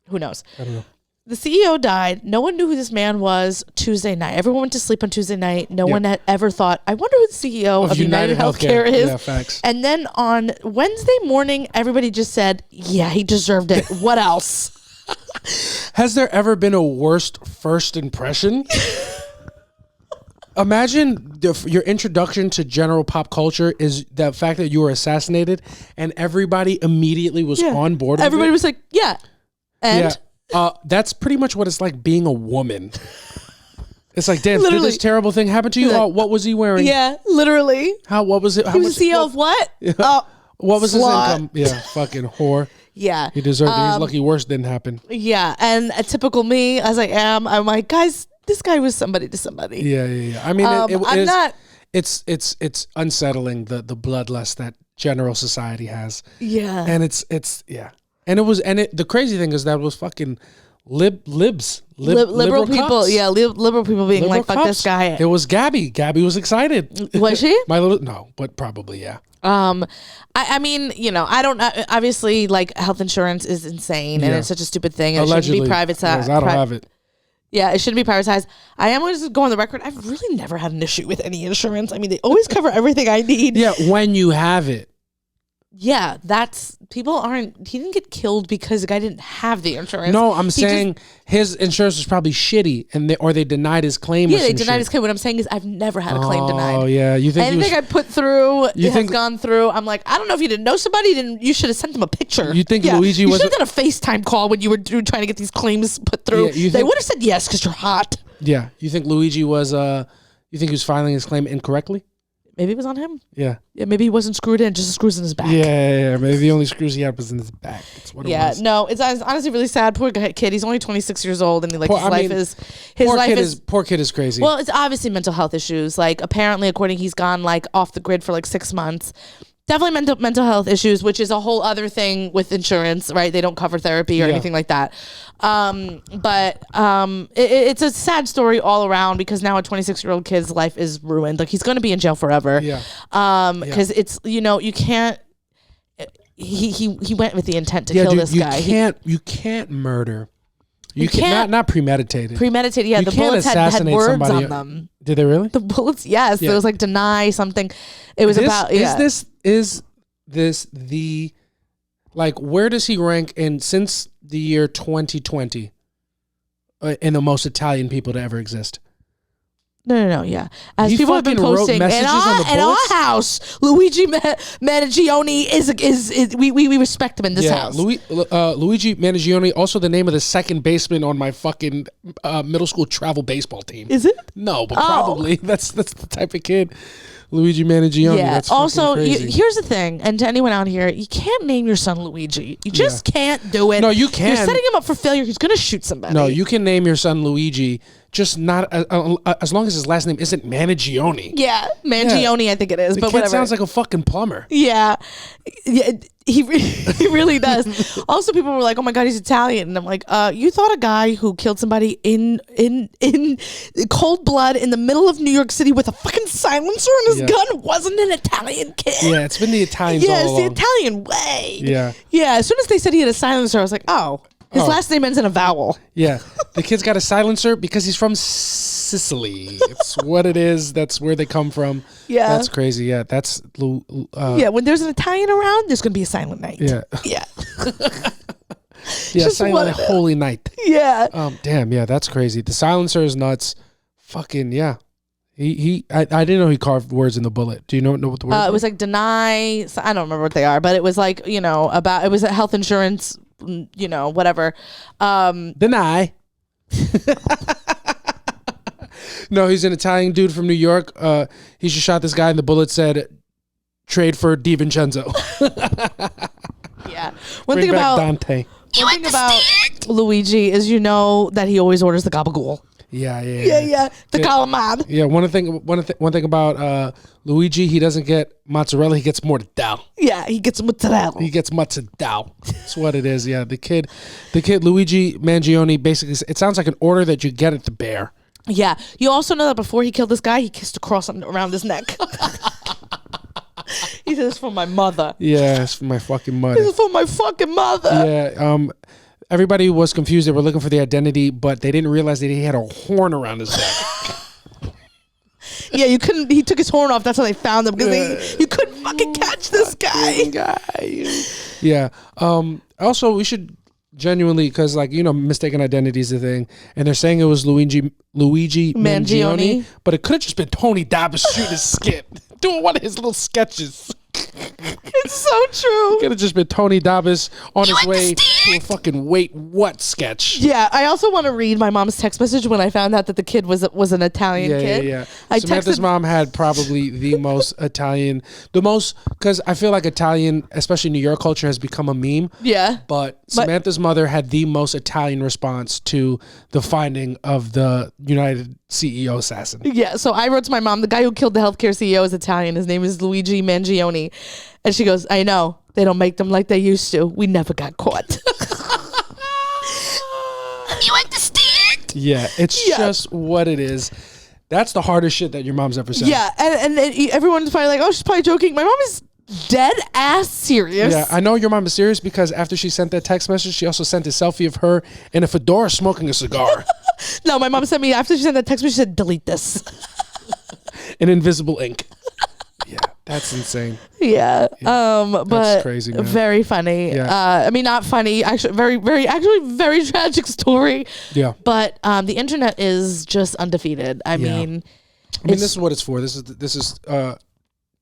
Speaker 2: knows?
Speaker 1: I don't know.
Speaker 2: The CEO died. No one knew who this man was Tuesday night. Everyone went to sleep on Tuesday night. No one had ever thought, I wonder who the CEO of United Healthcare is.
Speaker 1: Yeah, facts.
Speaker 2: And then on Wednesday morning, everybody just said, yeah, he deserved it. What else?
Speaker 1: Has there ever been a worst first impression? Imagine your introduction to general pop culture is the fact that you were assassinated, and everybody immediately was on board with
Speaker 2: Everybody was like, yeah. And?
Speaker 1: Yeah. That's pretty much what it's like being a woman. It's like, damn, did this terrible thing happen to you? Like, what was he wearing?
Speaker 2: Yeah, literally.
Speaker 1: What was it?
Speaker 2: He was the CEO of what?
Speaker 1: What was his income? Yeah, fucking whore.
Speaker 2: Yeah.
Speaker 1: He deserved it. He's lucky worse didn't happen.
Speaker 2: Yeah, and a typical me, as I am, I'm like, guys, this guy was somebody to somebody.
Speaker 1: Yeah. I mean, it's unsettling the bloodlust that general society has.
Speaker 2: Yeah,
Speaker 1: and it's and the crazy thing is that it was fucking liberal
Speaker 2: people.
Speaker 1: Cups.
Speaker 2: Yeah, liberal people being
Speaker 1: liberal
Speaker 2: like, fuck
Speaker 1: cups.
Speaker 2: This guy.
Speaker 1: It was Gabby. Gabby was excited.
Speaker 2: Was she?
Speaker 1: No, but probably yeah.
Speaker 2: I mean, I don't obviously like health insurance is insane and it's such a stupid thing. And
Speaker 1: allegedly,
Speaker 2: it shouldn't be privatized.
Speaker 1: I don't have it.
Speaker 2: Yeah, it shouldn't be prioritized. I am going to go on the record. I've really never had an issue with any insurance. I mean, they always cover everything I need.
Speaker 1: Yeah, when you have it.
Speaker 2: Yeah, he didn't get killed because the guy didn't have the insurance.
Speaker 1: No, I'm saying his insurance was probably shitty and they denied his claim.
Speaker 2: Yeah, they denied his claim. What I'm saying is I've never had a claim denied.
Speaker 1: Oh, yeah. You think
Speaker 2: anything I put through has gone through. I'm like, I don't know if you didn't know somebody, then you should have sent them a picture.
Speaker 1: You think Luigi was...
Speaker 2: You should have done a FaceTime call when you were trying to get these claims put through. Yeah, they would have said yes because you're hot.
Speaker 1: Yeah. You think Luigi was... you think he was filing his claim incorrectly?
Speaker 2: Maybe it was on him.
Speaker 1: Yeah.
Speaker 2: Yeah, maybe he wasn't screwed in, just the screws in his back.
Speaker 1: Yeah. Maybe the only screws he had was in his back. That's what it was.
Speaker 2: No, it's honestly really sad. Poor kid. He's only 26 years old, and his life is
Speaker 1: poor kid is crazy.
Speaker 2: Well, it's obviously mental health issues. Like apparently, according, he's gone like off the grid for like 6 months. Definitely mental health issues, which is a whole other thing with insurance, right? They don't cover therapy or anything like that. It's a sad story all around because now a 26-year-old kid's life is ruined. Like he's going to be in jail forever.
Speaker 1: Yeah.
Speaker 2: Because it's you can't. He went with the intent to kill this guy.
Speaker 1: You can't murder You can't not premeditated.
Speaker 2: Premeditated. Yeah,
Speaker 1: you
Speaker 2: the bullets had words on them.
Speaker 1: Did they really?
Speaker 2: The bullets. Yes, it was like deny something. It was about. Yeah.
Speaker 1: Is this the like? Where does he rank in since the year 2020 in the most Italian people to ever exist?
Speaker 2: No. Yeah, as
Speaker 1: He
Speaker 2: people have been
Speaker 1: fucking wrote
Speaker 2: posting
Speaker 1: messages on the
Speaker 2: in our
Speaker 1: bullets?
Speaker 2: house, Luigi Mangione is we respect him in this house.
Speaker 1: Luigi Mangione, also the name of the second baseman on my fucking middle school travel baseball team.
Speaker 2: Is it?
Speaker 1: No, but probably that's the type of kid. Luigi Mangione.
Speaker 2: Yeah.
Speaker 1: That's
Speaker 2: Also,
Speaker 1: crazy.
Speaker 2: here's the thing, and to anyone out here, you can't name your son Luigi. You just can't do it.
Speaker 1: No, you can.
Speaker 2: You're setting him up for failure. He's gonna shoot somebody.
Speaker 1: No, you can name your son Luigi, just not as long as his last name isn't Mangione.
Speaker 2: Yeah, Mangione, I think it is.
Speaker 1: The
Speaker 2: but
Speaker 1: kid
Speaker 2: whatever.
Speaker 1: sounds like a fucking plumber.
Speaker 2: Yeah, he really does. Also, people were like, "Oh my god, he's Italian," and I'm like, "You thought a guy who killed somebody in cold blood in the middle of New York City with a fucking silencer in his gun wasn't an Italian kid?"
Speaker 1: Yeah, it's been the Italians all
Speaker 2: it's
Speaker 1: along.
Speaker 2: the Italian way.
Speaker 1: Yeah.
Speaker 2: Yeah. As soon as they said he had a silencer, I was like, "Oh, his last name ends in a vowel."
Speaker 1: Yeah, the kid's got a silencer because he's from Sicily. It's what it is. That's where they come from.
Speaker 2: Yeah.
Speaker 1: That's crazy. Yeah, that's
Speaker 2: Yeah, when there's an Italian around, there's gonna be a silent night.
Speaker 1: Yeah.
Speaker 2: Yeah.
Speaker 1: Yeah,
Speaker 2: Just
Speaker 1: silent holy night.
Speaker 2: Yeah.
Speaker 1: Damn, yeah, that's crazy. The silencer is nuts. Fucking yeah. I didn't know he carved words in the bullet. Do you know what the words
Speaker 2: it was like deny. I don't remember what they are, but it was like, about, it was a health insurance, whatever.
Speaker 1: Deny. No, he's an Italian dude from New York. He just shot this guy and the bullet said, "Trade for DiVincenzo."
Speaker 2: Yeah.
Speaker 1: Bring back Dante.
Speaker 2: One thing about Luigi is that he always orders the gabagool.
Speaker 1: Yeah.
Speaker 2: The calamari.
Speaker 1: Yeah, one thing about Luigi, he doesn't get mozzarella, he gets mortadella.
Speaker 2: Yeah, he gets mozzarella.
Speaker 1: He gets mozzarella. That's what it is. Yeah, the kid Luigi Mangione, basically, it sounds like an order that you get at the Bear.
Speaker 2: Yeah, you also know that before he killed this guy, he kissed a cross around his neck. He said, "It's for my mother."
Speaker 1: Yeah, it's for my fucking mother.
Speaker 2: This is for my fucking mother.
Speaker 1: Yeah. Everybody was confused. They were looking for the identity, but they didn't realize that he had a horn around his neck.
Speaker 2: Yeah, you couldn't. He took his horn off. That's how they found him, because you couldn't fucking catch this guy.
Speaker 1: Yeah. Also, we should genuinely, because mistaken identity is a thing, and they're saying it was Luigi Mangione, but it could have just been Tony Dobbs shooting his skit, doing one of his little sketches.
Speaker 2: It's so true.
Speaker 1: It could have just been Tony Dobbs on his way to a fucking wait what sketch.
Speaker 2: Yeah, I also want to read my mom's text message when I found out that the kid was an Italian kid.
Speaker 1: Yeah. Samantha's mom had probably the most Italian, because I feel like Italian, especially New York culture, has become a meme.
Speaker 2: Yeah.
Speaker 1: But Samantha's mother had the most Italian response to the finding of the United CEO assassin.
Speaker 2: Yeah, so I wrote to my mom, "The guy who killed the healthcare CEO is Italian. His name is Luigi Mangione." And she goes, "I know. They don't make them like they used to. We never got caught." You understand?
Speaker 1: Yeah, it's just what it is. That's the hardest shit that your mom's ever said.
Speaker 2: Yeah, and everyone's probably like, "Oh, she's probably joking." My mom is dead ass serious.
Speaker 1: Yeah, I know your mom is serious, because after she sent that text message, she also sent a selfie of her in a fedora smoking a cigar.
Speaker 2: No, my mom sent me, after she sent that text message, she said, "Delete this."
Speaker 1: In invisible ink. Yeah, that's insane.
Speaker 2: Yeah.
Speaker 1: That's
Speaker 2: But
Speaker 1: crazy, man.
Speaker 2: Very funny.
Speaker 1: Yeah.
Speaker 2: I mean, not funny, actually, very tragic story.
Speaker 1: Yeah.
Speaker 2: But the internet is just undefeated. I mean,
Speaker 1: this is what it's for. This is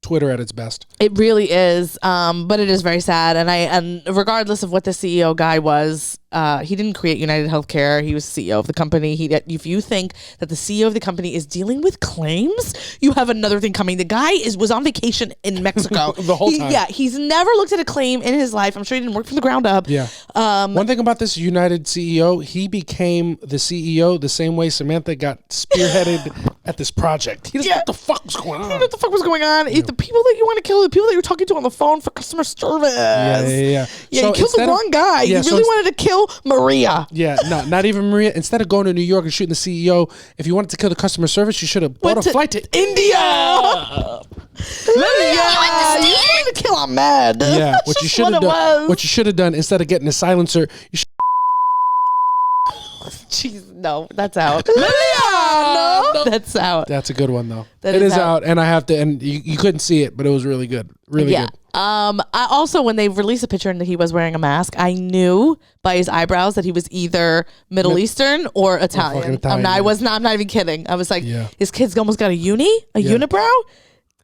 Speaker 1: Twitter at its best.
Speaker 2: It really is. But it is very sad. And regardless of what the CEO guy was, he didn't create United Healthcare. He was CEO of the company. If you think that the CEO of the company is dealing with claims, you have another thing coming. The guy was on vacation in Mexico
Speaker 1: the whole time.
Speaker 2: Yeah, he's never looked at a claim in his life. I'm sure he didn't work from the ground up.
Speaker 1: Yeah. One thing about this United CEO, he became the CEO the same way Samantha got spearheaded at this project. He doesn't know what the fuck was going on.
Speaker 2: He didn't know what the fuck was going on. The people that you want to kill, the people that you're talking to on the phone for customer service.
Speaker 1: Yeah.
Speaker 2: Yeah,
Speaker 1: So
Speaker 2: you killed the wrong guy.
Speaker 1: Yeah,
Speaker 2: you really wanted to kill Maria.
Speaker 1: Yeah, not even Maria. Instead of going to New York and shooting the CEO, if you wanted to kill the customer service, you should have bought a flight to India.
Speaker 2: You wanted to kill Ahmed.
Speaker 1: Yeah, what you should have done. What you should have done, instead of getting a silencer, you should
Speaker 2: Jeez, no, that's out. No, that's out.
Speaker 1: That's a good one though. It is out, and I have to. And you couldn't see it, but it was really good. Really good.
Speaker 2: I also, when they released a picture and he was wearing a mask, I knew by his eyebrows that he was either Middle Eastern or Italian. I'm not even kidding. I was like, his kid's almost got a unibrow.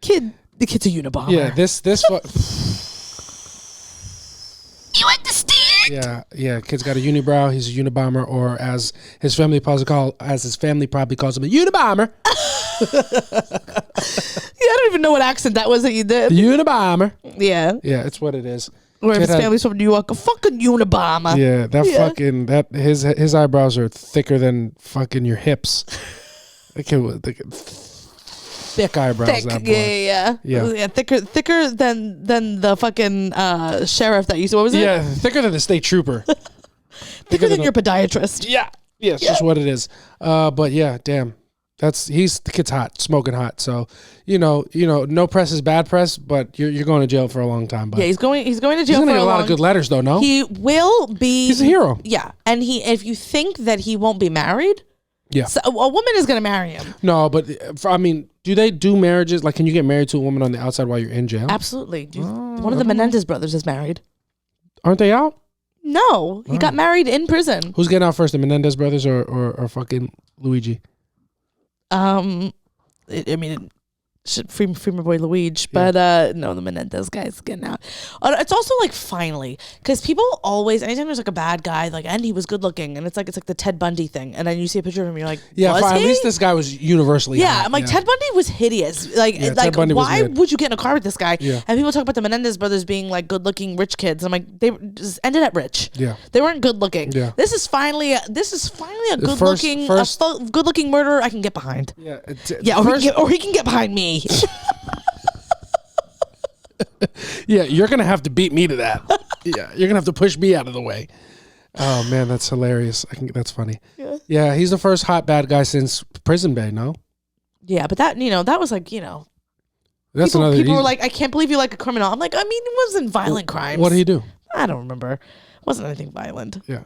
Speaker 2: The kid's a unibomber.
Speaker 1: Yeah, this.
Speaker 2: You understand?
Speaker 1: Yeah. Kid's got a unibrow. He's a unibomber, or as his family probably calls him, a unibomber.
Speaker 2: I don't even know what accent that was that you did.
Speaker 1: Unibomber.
Speaker 2: Yeah,
Speaker 1: it's what it is.
Speaker 2: Or if his family's from New York, a fucking unibomber.
Speaker 1: Yeah, fucking his eyebrows are thicker than fucking your hips. Thick eyebrows. That boy.
Speaker 2: Yeah. Thicker than the fucking sheriff that used to. What was it?
Speaker 1: Yeah, thicker than the state trooper.
Speaker 2: thicker than your podiatrist.
Speaker 1: Yeah, it's just what it is. But yeah, damn. The kid's hot, smoking hot. So, no press is bad press, but you're going to jail for a long time. But
Speaker 2: yeah, he's going to jail. He's
Speaker 1: going to get a lot of good letters, though. No,
Speaker 2: he will be.
Speaker 1: He's a hero.
Speaker 2: Yeah, and if you think that he won't be married, so a woman is going to marry him.
Speaker 1: No, but do they do marriages? Like, can you get married to a woman on the outside while you're in jail?
Speaker 2: Absolutely. One of the Menendez brothers is married.
Speaker 1: Aren't they out?
Speaker 2: No, he got married in prison.
Speaker 1: Who's getting out first, the Menendez brothers or fucking Luigi?
Speaker 2: It should free my boy Luigi, but no, the Menendez guy's getting out. It's also like finally, because people always, anytime there's like a bad guy, like, and he was good looking, and it's like the Ted Bundy thing, and then you see a picture of him, you're like,
Speaker 1: at least this guy was universally hot.
Speaker 2: I'm like, Ted Bundy was hideous. Like why would you get in a car with this guy? Yeah. And people talk about the Menendez brothers being like good looking rich kids. I'm like, they just ended at rich.
Speaker 1: Yeah,
Speaker 2: they weren't good looking. Yeah. This is finally a good looking murderer I can get behind. Or he can get behind me.
Speaker 1: Yeah, you're gonna have to beat me to that. Yeah, you're gonna have to push me out of the way. Oh man, that's hilarious. I think that's funny. Yeah, he's the first hot bad guy since Prison Bay. No.
Speaker 2: Yeah, but that was like
Speaker 1: That's
Speaker 2: people were like, I can't believe you like a criminal. I'm like, it wasn't violent crimes.
Speaker 1: What did he do?
Speaker 2: I don't remember. It wasn't anything violent.
Speaker 1: Yeah.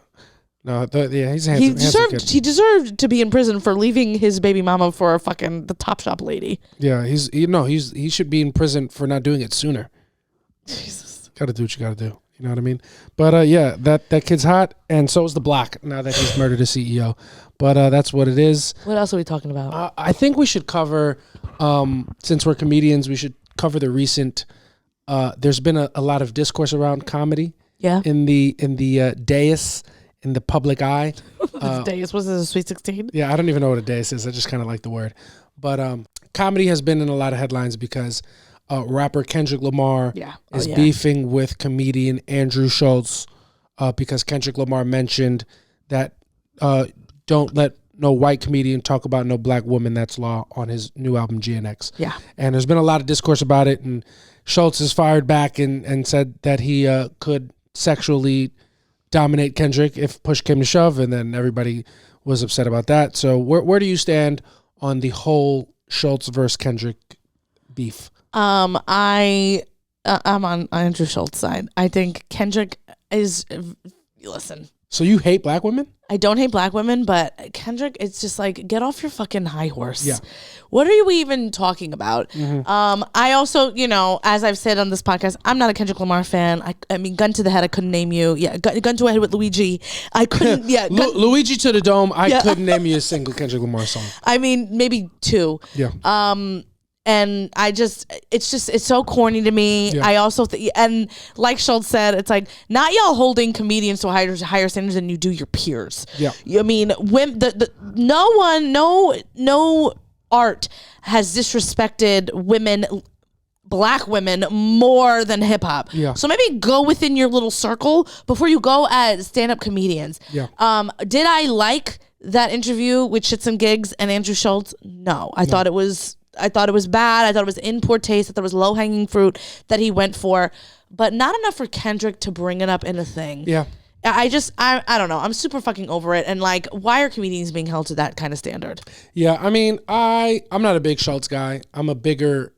Speaker 1: No, he's a handsome kid.
Speaker 2: He deserved to be in prison for leaving his baby mama for the Topshop lady.
Speaker 1: Yeah, he should be in prison for not doing it sooner.
Speaker 2: Jesus,
Speaker 1: got to do what you got to do. You know what I mean? But that kid's hot, and so is the Block. Now that he's murdered a CEO, but that's what it is.
Speaker 2: What else are we talking about?
Speaker 1: I think we should cover, since we're comedians, we should cover the recent. There's been a lot of discourse around comedy.
Speaker 2: Yeah.
Speaker 1: In the dais. In the public eye.
Speaker 2: Dais, was it a Sweet 16?
Speaker 1: Yeah, I don't even know what a dais is. I just kind of like the word. But comedy has been in a lot of headlines because rapper Kendrick Lamar is beefing with comedian Andrew Schulz because Kendrick Lamar mentioned that don't let no white comedian talk about no black woman, that's law, on his new album GNX.
Speaker 2: Yeah.
Speaker 1: And there's been a lot of discourse about it, and Schulz has fired back and said that he could sexually dominate Kendrick if push came to shove, and then everybody was upset about that. So where do you stand on the whole Schulz versus Kendrick beef?
Speaker 2: I'm on Andrew Schultz's side. I think Kendrick is listen.
Speaker 1: So you hate black women?
Speaker 2: I don't hate black women, but Kendrick, it's just like, get off your fucking high horse.
Speaker 1: Yeah.
Speaker 2: What are we even talking about? Mm-hmm. I also, as I've said on this podcast, I'm not a Kendrick Lamar fan. I mean, gun to the head, I couldn't name you. Yeah, gun to the head with Luigi. I couldn't,
Speaker 1: Luigi to the dome, I couldn't name you a single Kendrick Lamar song.
Speaker 2: I mean, maybe two.
Speaker 1: Yeah.
Speaker 2: And it's so corny to me. Yeah. I also and like Schultz said, it's like, not y'all holding comedians to higher standards than you do your peers.
Speaker 1: Yeah,
Speaker 2: I mean, no art has disrespected women, black women, more than hip hop.
Speaker 1: Yeah.
Speaker 2: So maybe go within your little circle before you go at stand-up comedians.
Speaker 1: Yeah.
Speaker 2: Did I like that interview with Shits and Gigs and Andrew Schultz? No, I thought it was bad. I thought it was in poor taste. I thought it was low-hanging fruit that he went for, but not enough for Kendrick to bring it up in a thing.
Speaker 1: Yeah.
Speaker 2: I don't know. I'm super fucking over it. And like, why are comedians being held to that kind of standard?
Speaker 1: Yeah, I mean, I'm not a big Schultz guy. I'm a bigger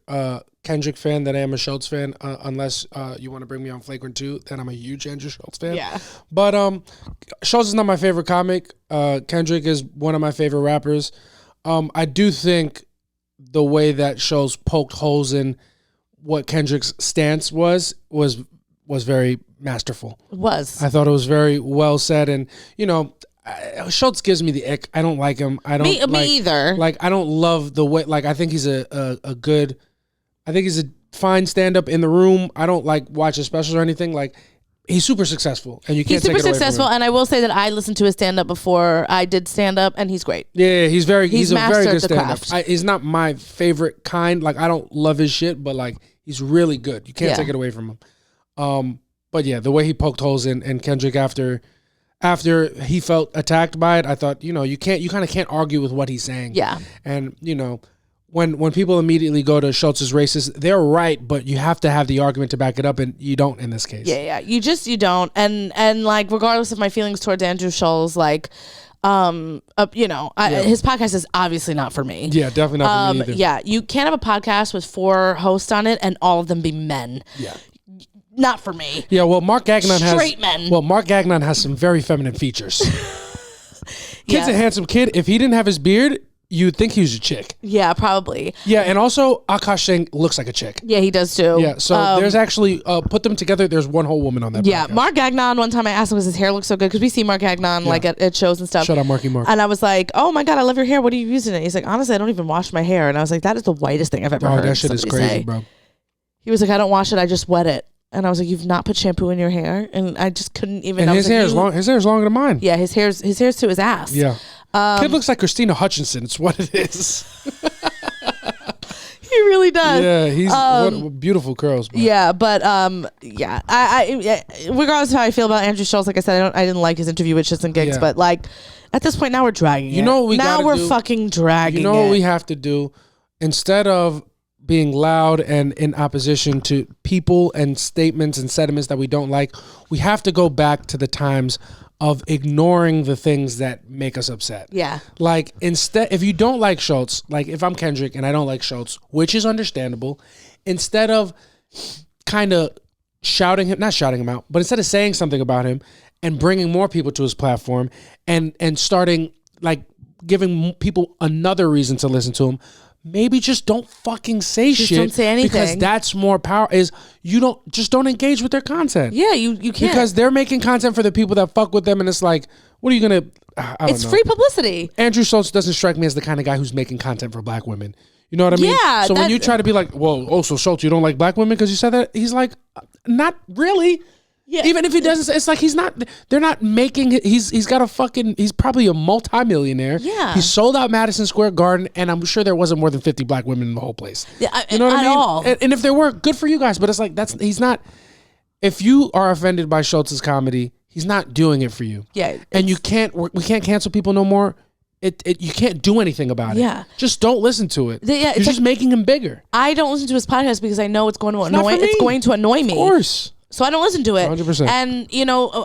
Speaker 1: Kendrick fan than I am a Schultz fan, unless you want to bring me on Flagrant 2, then I'm a huge Andrew Schultz fan.
Speaker 2: Yeah.
Speaker 1: But Schulz is not my favorite comic. Kendrick is one of my favorite rappers. I do think the way that Schulz poked holes in what Kendrick's stance was very masterful.
Speaker 2: It was.
Speaker 1: I thought it was very well said, and Schulz gives me the ick. I don't like him. I don't
Speaker 2: me either.
Speaker 1: Like, I don't love the way. Like, I think he's a good. I think he's a fine stand up in the room. I don't like watch his specials or anything. Like, he's super successful, and you can't take it away from him. He's super successful,
Speaker 2: and I will say that I listened to his stand up before I did stand up, and he's great.
Speaker 1: Yeah, he's a very good stand up. He's not my favorite kind. Like, I don't love his shit, but like, he's really good. You can't take it away from him. But yeah, the way he poked holes in Kendrick after he felt attacked by it, I thought, you kind of can't argue with what he's saying.
Speaker 2: Yeah.
Speaker 1: And when people immediately go to Schultz's racist, they're right, but you have to have the argument to back it up, and you don't in this case.
Speaker 2: Yeah. You don't. And like, regardless of my feelings towards Andrew Schulz, like, his podcast is obviously not for me.
Speaker 1: Yeah, definitely not for me either.
Speaker 2: Yeah, you can't have a podcast with 4 hosts on it and all of them be men.
Speaker 1: Yeah.
Speaker 2: Not for me.
Speaker 1: Yeah, well, Mark Gagnon has some very feminine features. Kid's a handsome kid. If he didn't have his beard, you'd think he was a chick.
Speaker 2: Yeah, probably.
Speaker 1: Yeah, and also Akash Singh looks like a chick.
Speaker 2: Yeah, he does too.
Speaker 1: Yeah, so there's actually, put them together, there's one whole woman on that podcast.
Speaker 2: Mark Gagnon, one time I asked him, was his hair look so good? Because we see Mark Gagnon like at shows and stuff.
Speaker 1: Shout out Marky Mark.
Speaker 2: And I was like, oh my God, I love your hair. What are you using it? He's like, honestly, I don't even wash my hair. And I was like, that is the whitest thing I've ever heard.
Speaker 1: Oh, that shit is crazy,
Speaker 2: say.
Speaker 1: Bro.
Speaker 2: He was like, I don't wash it, I just wet it. And I was like, you've not put shampoo in your hair? And I just couldn't even.
Speaker 1: And his hair is long. His hair is longer than mine.
Speaker 2: Yeah, his hair's to his ass.
Speaker 1: Yeah. Kid looks like Christina Hutchinson. It's what it is.
Speaker 2: He really does.
Speaker 1: Yeah, he's what beautiful curls. Bro.
Speaker 2: Yeah, but I regardless of how I feel about Andrew Schulz, like I said, I didn't like his interview with Shits and Gigs, but like at this point now we're dragging it.
Speaker 1: You know what we
Speaker 2: now we're fucking dragging it.
Speaker 1: You know what we have to do? Instead of being loud and in opposition to people and statements and sentiments that we don't like, we have to go back to the times of ignoring the things that make us upset.
Speaker 2: Yeah.
Speaker 1: Like, instead, if you don't like Schulz, like if I'm Kendrick and I don't like Schulz, which is understandable, instead of kind of not shouting him out, but instead of saying something about him and bringing more people to his platform and starting like giving people another reason to listen to him, maybe just don't fucking say shit.
Speaker 2: Don't say anything.
Speaker 1: Because that's more power. Is you don't engage with their content.
Speaker 2: Yeah, you can't.
Speaker 1: Because they're making content for the people that fuck with them, and it's like, what are you gonna? I don't know.
Speaker 2: Free publicity.
Speaker 1: Andrew Schulz doesn't strike me as the kind of guy who's making content for black women. You know what I mean?
Speaker 2: Yeah.
Speaker 1: So when you try to be like, well, so Schulz, you don't like black women because you said that, he's like, not really. Yeah. Even if he doesn't, it's like they're not making, he's got a fucking, he's probably a multimillionaire.
Speaker 2: Yeah.
Speaker 1: He sold out Madison Square Garden, and I'm sure there wasn't more than 50 black women in the whole place.
Speaker 2: Yeah,
Speaker 1: you know what I mean?
Speaker 2: All.
Speaker 1: And if there were, good for you guys, but it's like, he's not, if you are offended by Schultz's comedy, he's not doing it for you.
Speaker 2: Yeah.
Speaker 1: And we can't cancel people no more. You can't do anything about it.
Speaker 2: Yeah.
Speaker 1: Just don't listen to it.
Speaker 2: You're
Speaker 1: just making him bigger.
Speaker 2: I don't listen to his podcast because I know it's going to annoy me. It's going to annoy me.
Speaker 1: Of course.
Speaker 2: So I don't listen to it.
Speaker 1: 100%.
Speaker 2: And,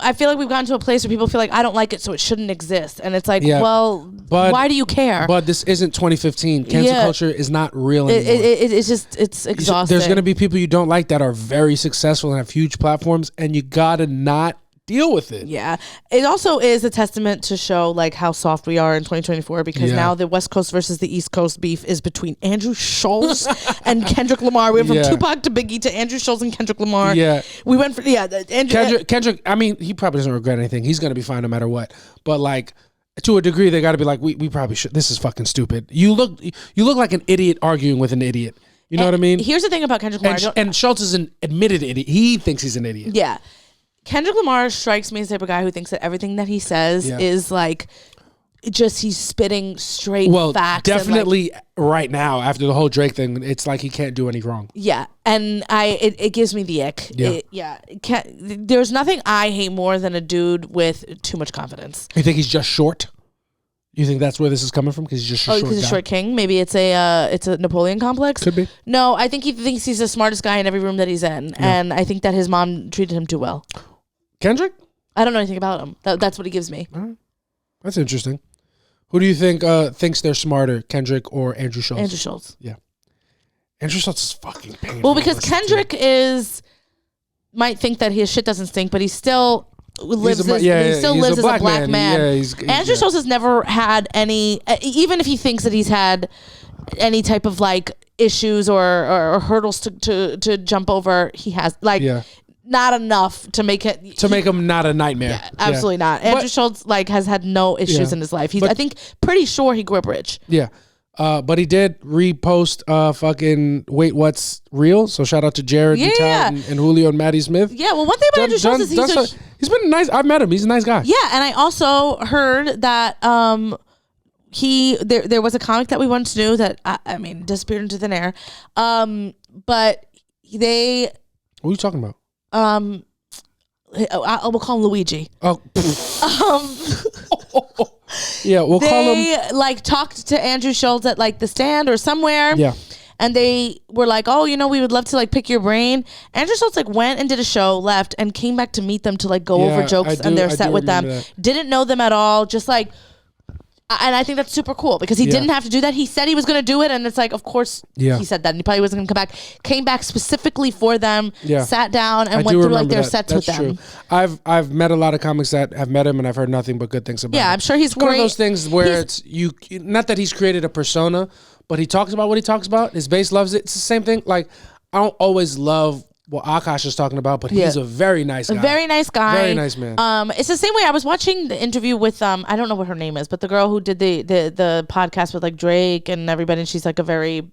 Speaker 2: I feel like we've gotten to a place where people feel like I don't like it, so it shouldn't exist. And it's like, why do you care?
Speaker 1: But this isn't 2015. Cancel culture is not real anymore.
Speaker 2: It's exhausting.
Speaker 1: There's going to be people you don't like that are very successful and have huge platforms, and you got to not deal with it.
Speaker 2: Yeah. It also is a testament to show like how soft we are in 2024 because now the West Coast versus the East Coast beef is between Andrew Schulz and Kendrick Lamar. We went from Tupac to Biggie to Andrew Schulz and Kendrick Lamar.
Speaker 1: Yeah.
Speaker 2: We went for
Speaker 1: Kendrick, I mean, he probably doesn't regret anything. He's going to be fine no matter what. But like, to a degree, they got to be like, we probably should. This is fucking stupid. You look like an idiot arguing with an idiot. You know what I mean?
Speaker 2: Here's the thing about Kendrick Lamar.
Speaker 1: And Schulz is an admitted idiot. He thinks he's an idiot.
Speaker 2: Yeah. Kendrick Lamar strikes me as the type of guy who thinks that everything that he says is like, he's spitting straight facts.
Speaker 1: Definitely right now, after the whole Drake thing, it's like he can't do any wrong.
Speaker 2: Yeah. And it gives me the ick.
Speaker 1: Yeah.
Speaker 2: There's nothing I hate more than a dude with too much confidence.
Speaker 1: You think he's just short? You think that's where this is coming from? Because he's just a short guy?
Speaker 2: Because he's a short king? Maybe it's a Napoleon complex?
Speaker 1: Could be.
Speaker 2: No, I think he thinks he's the smartest guy in every room that he's in. Yeah. And I think that his mom treated him too well.
Speaker 1: Kendrick?
Speaker 2: I don't know anything about him. That's what he gives me.
Speaker 1: That's interesting. Who do you think thinks they're smarter, Kendrick or Andrew Schulz?
Speaker 2: Andrew Schulz.
Speaker 1: Yeah. Andrew Schulz is fucking painful.
Speaker 2: Well, because Kendrick might think that his shit doesn't stink, but he's still lives he still lives as a black man. Yeah, Andrew Schulz has never had any, even if he thinks that he's had any type of like issues or hurdles to jump over, he has like not enough to make him not a nightmare. Yeah, absolutely not. Andrew Schulz like has had no issues in his life. He's I think pretty sure he grew up rich. Yeah. But he did repost fucking Wait What's Real. So shout out to Jared and Julio and Maddie Smith. Yeah, well, one thing about Andrew Schulz is he's been nice. I've met him. He's a nice guy. Yeah, and I also heard that there was a comic that we once knew that I mean disappeared into thin air. But they. What are you talking about? We'll call him Luigi. Oh. Yeah, we'll call him. They like talked to Andrew Schulz at like the Stand or somewhere. Yeah. And they were like, oh, you know, we would love to like pick your brain. Andrew Schulz like went and did a show, left, and came back to meet them to like go over jokes and their set with them. That. Didn't know them at all. Just like, and I think that's super cool because he didn't have to do that. He said he was going to do it. And it's like, of course he said that. And he probably wasn't going to come back. Came back specifically for them, sat down and went through like their sets with them. True. I've met a lot of comics that have met him and I've heard nothing but good things about him. Yeah, I'm sure he's great. One of those things where it's not that he's created a persona, but he talks about what he talks about. His base loves it. It's the same thing. Like, I don't always love what Akash is talking about, but he's a very nice guy. A very nice guy. Very nice man. It's the same way I was watching the interview with I don't know what her name is, but the girl who did the podcast with like Drake and everybody, and she's like a very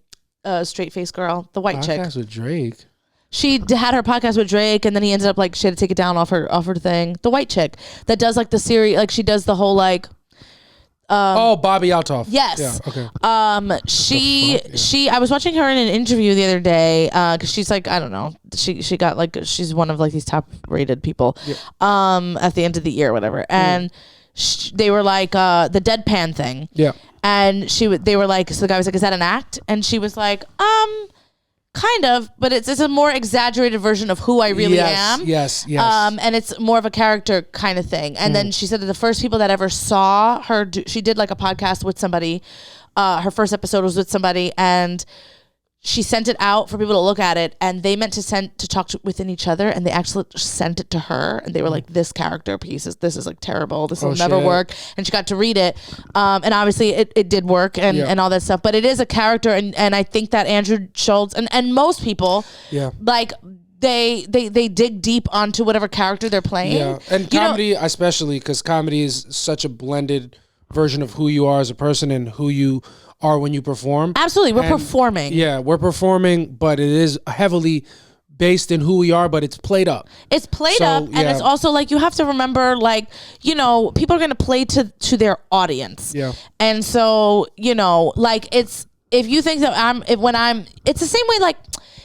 Speaker 2: straight faced girl, the white chick. Podcast with Drake. She had her podcast with Drake, and then he ended up like she had to take it down off her thing. The white chick that does like the series, like she does the whole like. Bobby Altoff. Yes. Yeah. Okay. She. I was watching her in an interview the other day because she's like, I don't know. She got like she's one of like these top rated people. Yep. At the end of the year or whatever, and they were like the deadpan thing. Yeah. And they were like, so the guy was like, is that an act? And she was like, kind of, but it's a more exaggerated version of who I really am. Yes. And it's more of a character kind of thing. And then she said that the first people that ever saw her, she did like a podcast with somebody. Her first episode was with somebody, and she sent it out for people to look at it, and they meant to talk within each other, and they actually sent it to her, and they were like, this character piece this is like terrible, this will never work. And she got to read it, and obviously it did work and all that stuff, but it is a character, and I think that Andrew Schulz and most people like they dig deep onto whatever character they're playing. And comedy, especially because comedy is such a blended version of who you are as a person and who you are when you perform. Absolutely. We're performing. Yeah, we're performing, but it is heavily based in who we are, but it's played up. It's played up, and it's also like you have to remember, like, you know, people are going to play to their audience. Yeah. And so, you know, like it's, if you think that it's the same way, like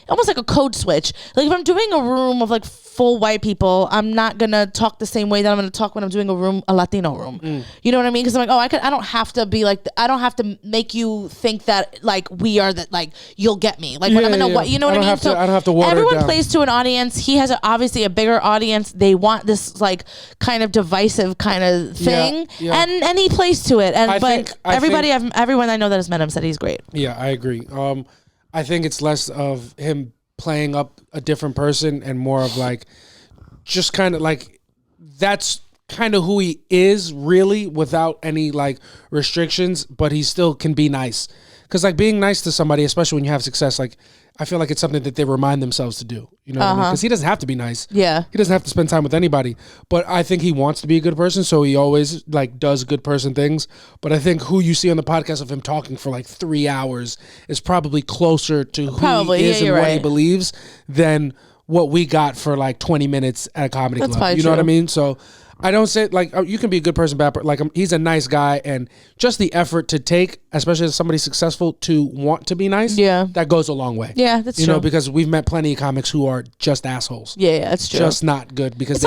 Speaker 2: almost like a code switch. Like if I'm doing a room of like full white people, I'm not gonna talk the same way that I'm gonna talk when I'm doing a Latino room. You know what I mean? Because I'm like, I don't have to be like, I don't have to make you think that like we are that, like you'll get me. Like when I'm in a, you know what I mean? So I don't have to water everyone it down. Plays to an audience. He has obviously a bigger audience. They want this like kind of divisive kind of thing, and he plays to it. And everyone I know that has met him said he's great. Yeah, I agree. I think it's less of him playing up a different person and more of like, just kind of like, that's kind of who he is really without any like restrictions, but he still can be nice. Because like being nice to somebody, especially when you have success, like I feel like it's something that they remind themselves to do. You know what I mean? Because he doesn't have to be nice. Yeah. He doesn't have to spend time with anybody. But I think he wants to be a good person, so he always like does good person things. But I think who you see on the podcast of him talking for like 3 hours is probably closer to who he is and what he believes than what we got for like 20 minutes at a comedy club. You know what I mean? So I don't say like you can be a good person, bad person. Like he's a nice guy, and just the effort to take, especially as somebody successful, to want to be nice. Yeah, that goes a long way. Yeah, that's true. You know, because we've met plenty of comics who are just assholes. Yeah, that's true. Just not good because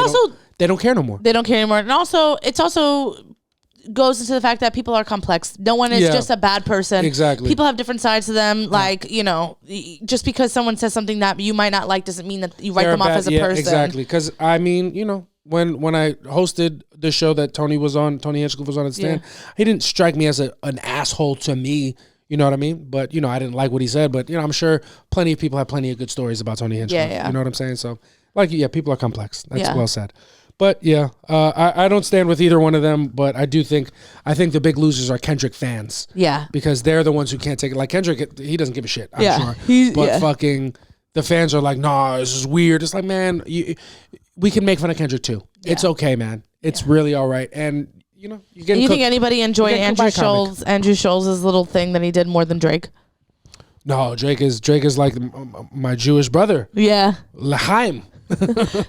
Speaker 2: they don't care no more. They don't care anymore, and also it's also goes into the fact that people are complex. No one is just a bad person. Exactly. People have different sides to them. Like, you know, just because someone says something that you might not like doesn't mean that you write them off as a person. Exactly. Because I mean, you know. When I hosted the show that Tony Hinchcliffe was on at Stand, he didn't strike me as an asshole to me, you know what I mean? But, you know, I didn't like what he said, but, you know, I'm sure plenty of people have plenty of good stories about Tony Hinchcliffe. You know what I'm saying? So, like, people are complex. That's well said.
Speaker 1: But yeah, I don't stand with either one of them. But I think the big losers are Kendrick fans.
Speaker 2: Yeah,
Speaker 1: because they're the ones who can't take it. Like Kendrick, he doesn't give a shit. I'm sure. But fucking the fans are like, nah, this is weird. It's like, man, we can make fun of Kendrick too. Yeah. It's okay, man. It's really all right. And you know, you think
Speaker 2: anybody enjoyed Andrew Schulz's little thing that he did more than Drake?
Speaker 1: No, Drake is like my Jewish brother.
Speaker 2: Yeah,
Speaker 1: L'chaim.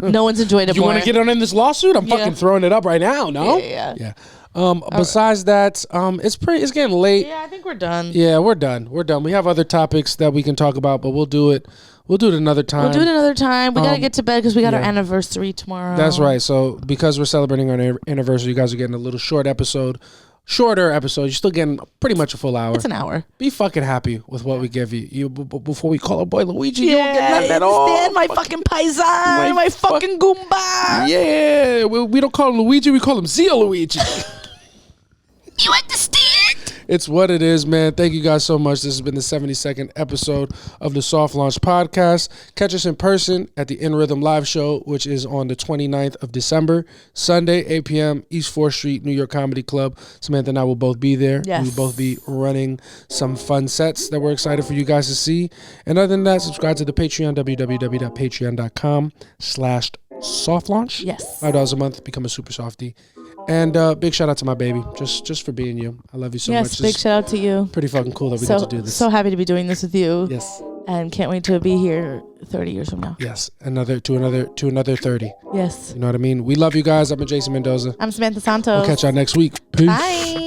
Speaker 2: No one's enjoyed it
Speaker 1: you
Speaker 2: more.
Speaker 1: You want to get on in this lawsuit? I'm fucking throwing it up right now. No. Yeah. Besides that, it's getting late.
Speaker 2: Yeah, I think we're done.
Speaker 1: Yeah, we're done. We have other topics that we can talk about, but we'll do it another time.
Speaker 2: We gotta get to bed because we got our anniversary tomorrow.
Speaker 1: That's right. So because we're celebrating our anniversary, you guys are getting a little shorter episode. You're still getting pretty much a full hour.
Speaker 2: It's an hour. Be
Speaker 1: fucking happy with what we give you. Before we call our boy Luigi, you don't get nothing at all.
Speaker 2: Stand my fucking paisan, my fucking Goomba.
Speaker 1: Yeah, we don't call him Luigi, we call him Zia Luigi.
Speaker 2: You understand?
Speaker 1: It's what it is, man. Thank you guys so much. This has been the 72nd episode of the Soft Launch Podcast. Catch us in person at the In Rhythm Live Show, which is on the 29th of December, Sunday, 8 p.m., East 4th Street, New York Comedy Club. Samantha and I will both be there.
Speaker 2: Yes.
Speaker 1: We'll both be running some fun sets that we're excited for you guys to see. And other than that, subscribe to the Patreon, www.patreon.com/softlaunch.
Speaker 2: Yes.
Speaker 1: $5 a month, become a super softie. And big shout out to my baby, just for being you. I love you so much.
Speaker 2: Yes, big shout out to you.
Speaker 1: Pretty fucking cool that we get to do this.
Speaker 2: So happy to be doing this with you.
Speaker 1: Yes.
Speaker 2: And can't wait to be here 30 years from now.
Speaker 1: Yes, another 30.
Speaker 2: Yes.
Speaker 1: You know what I mean? We love you guys. I've been Jason Mendoza.
Speaker 2: I'm Samantha Santos.
Speaker 1: We'll catch y'all next week. Peace.
Speaker 2: Bye.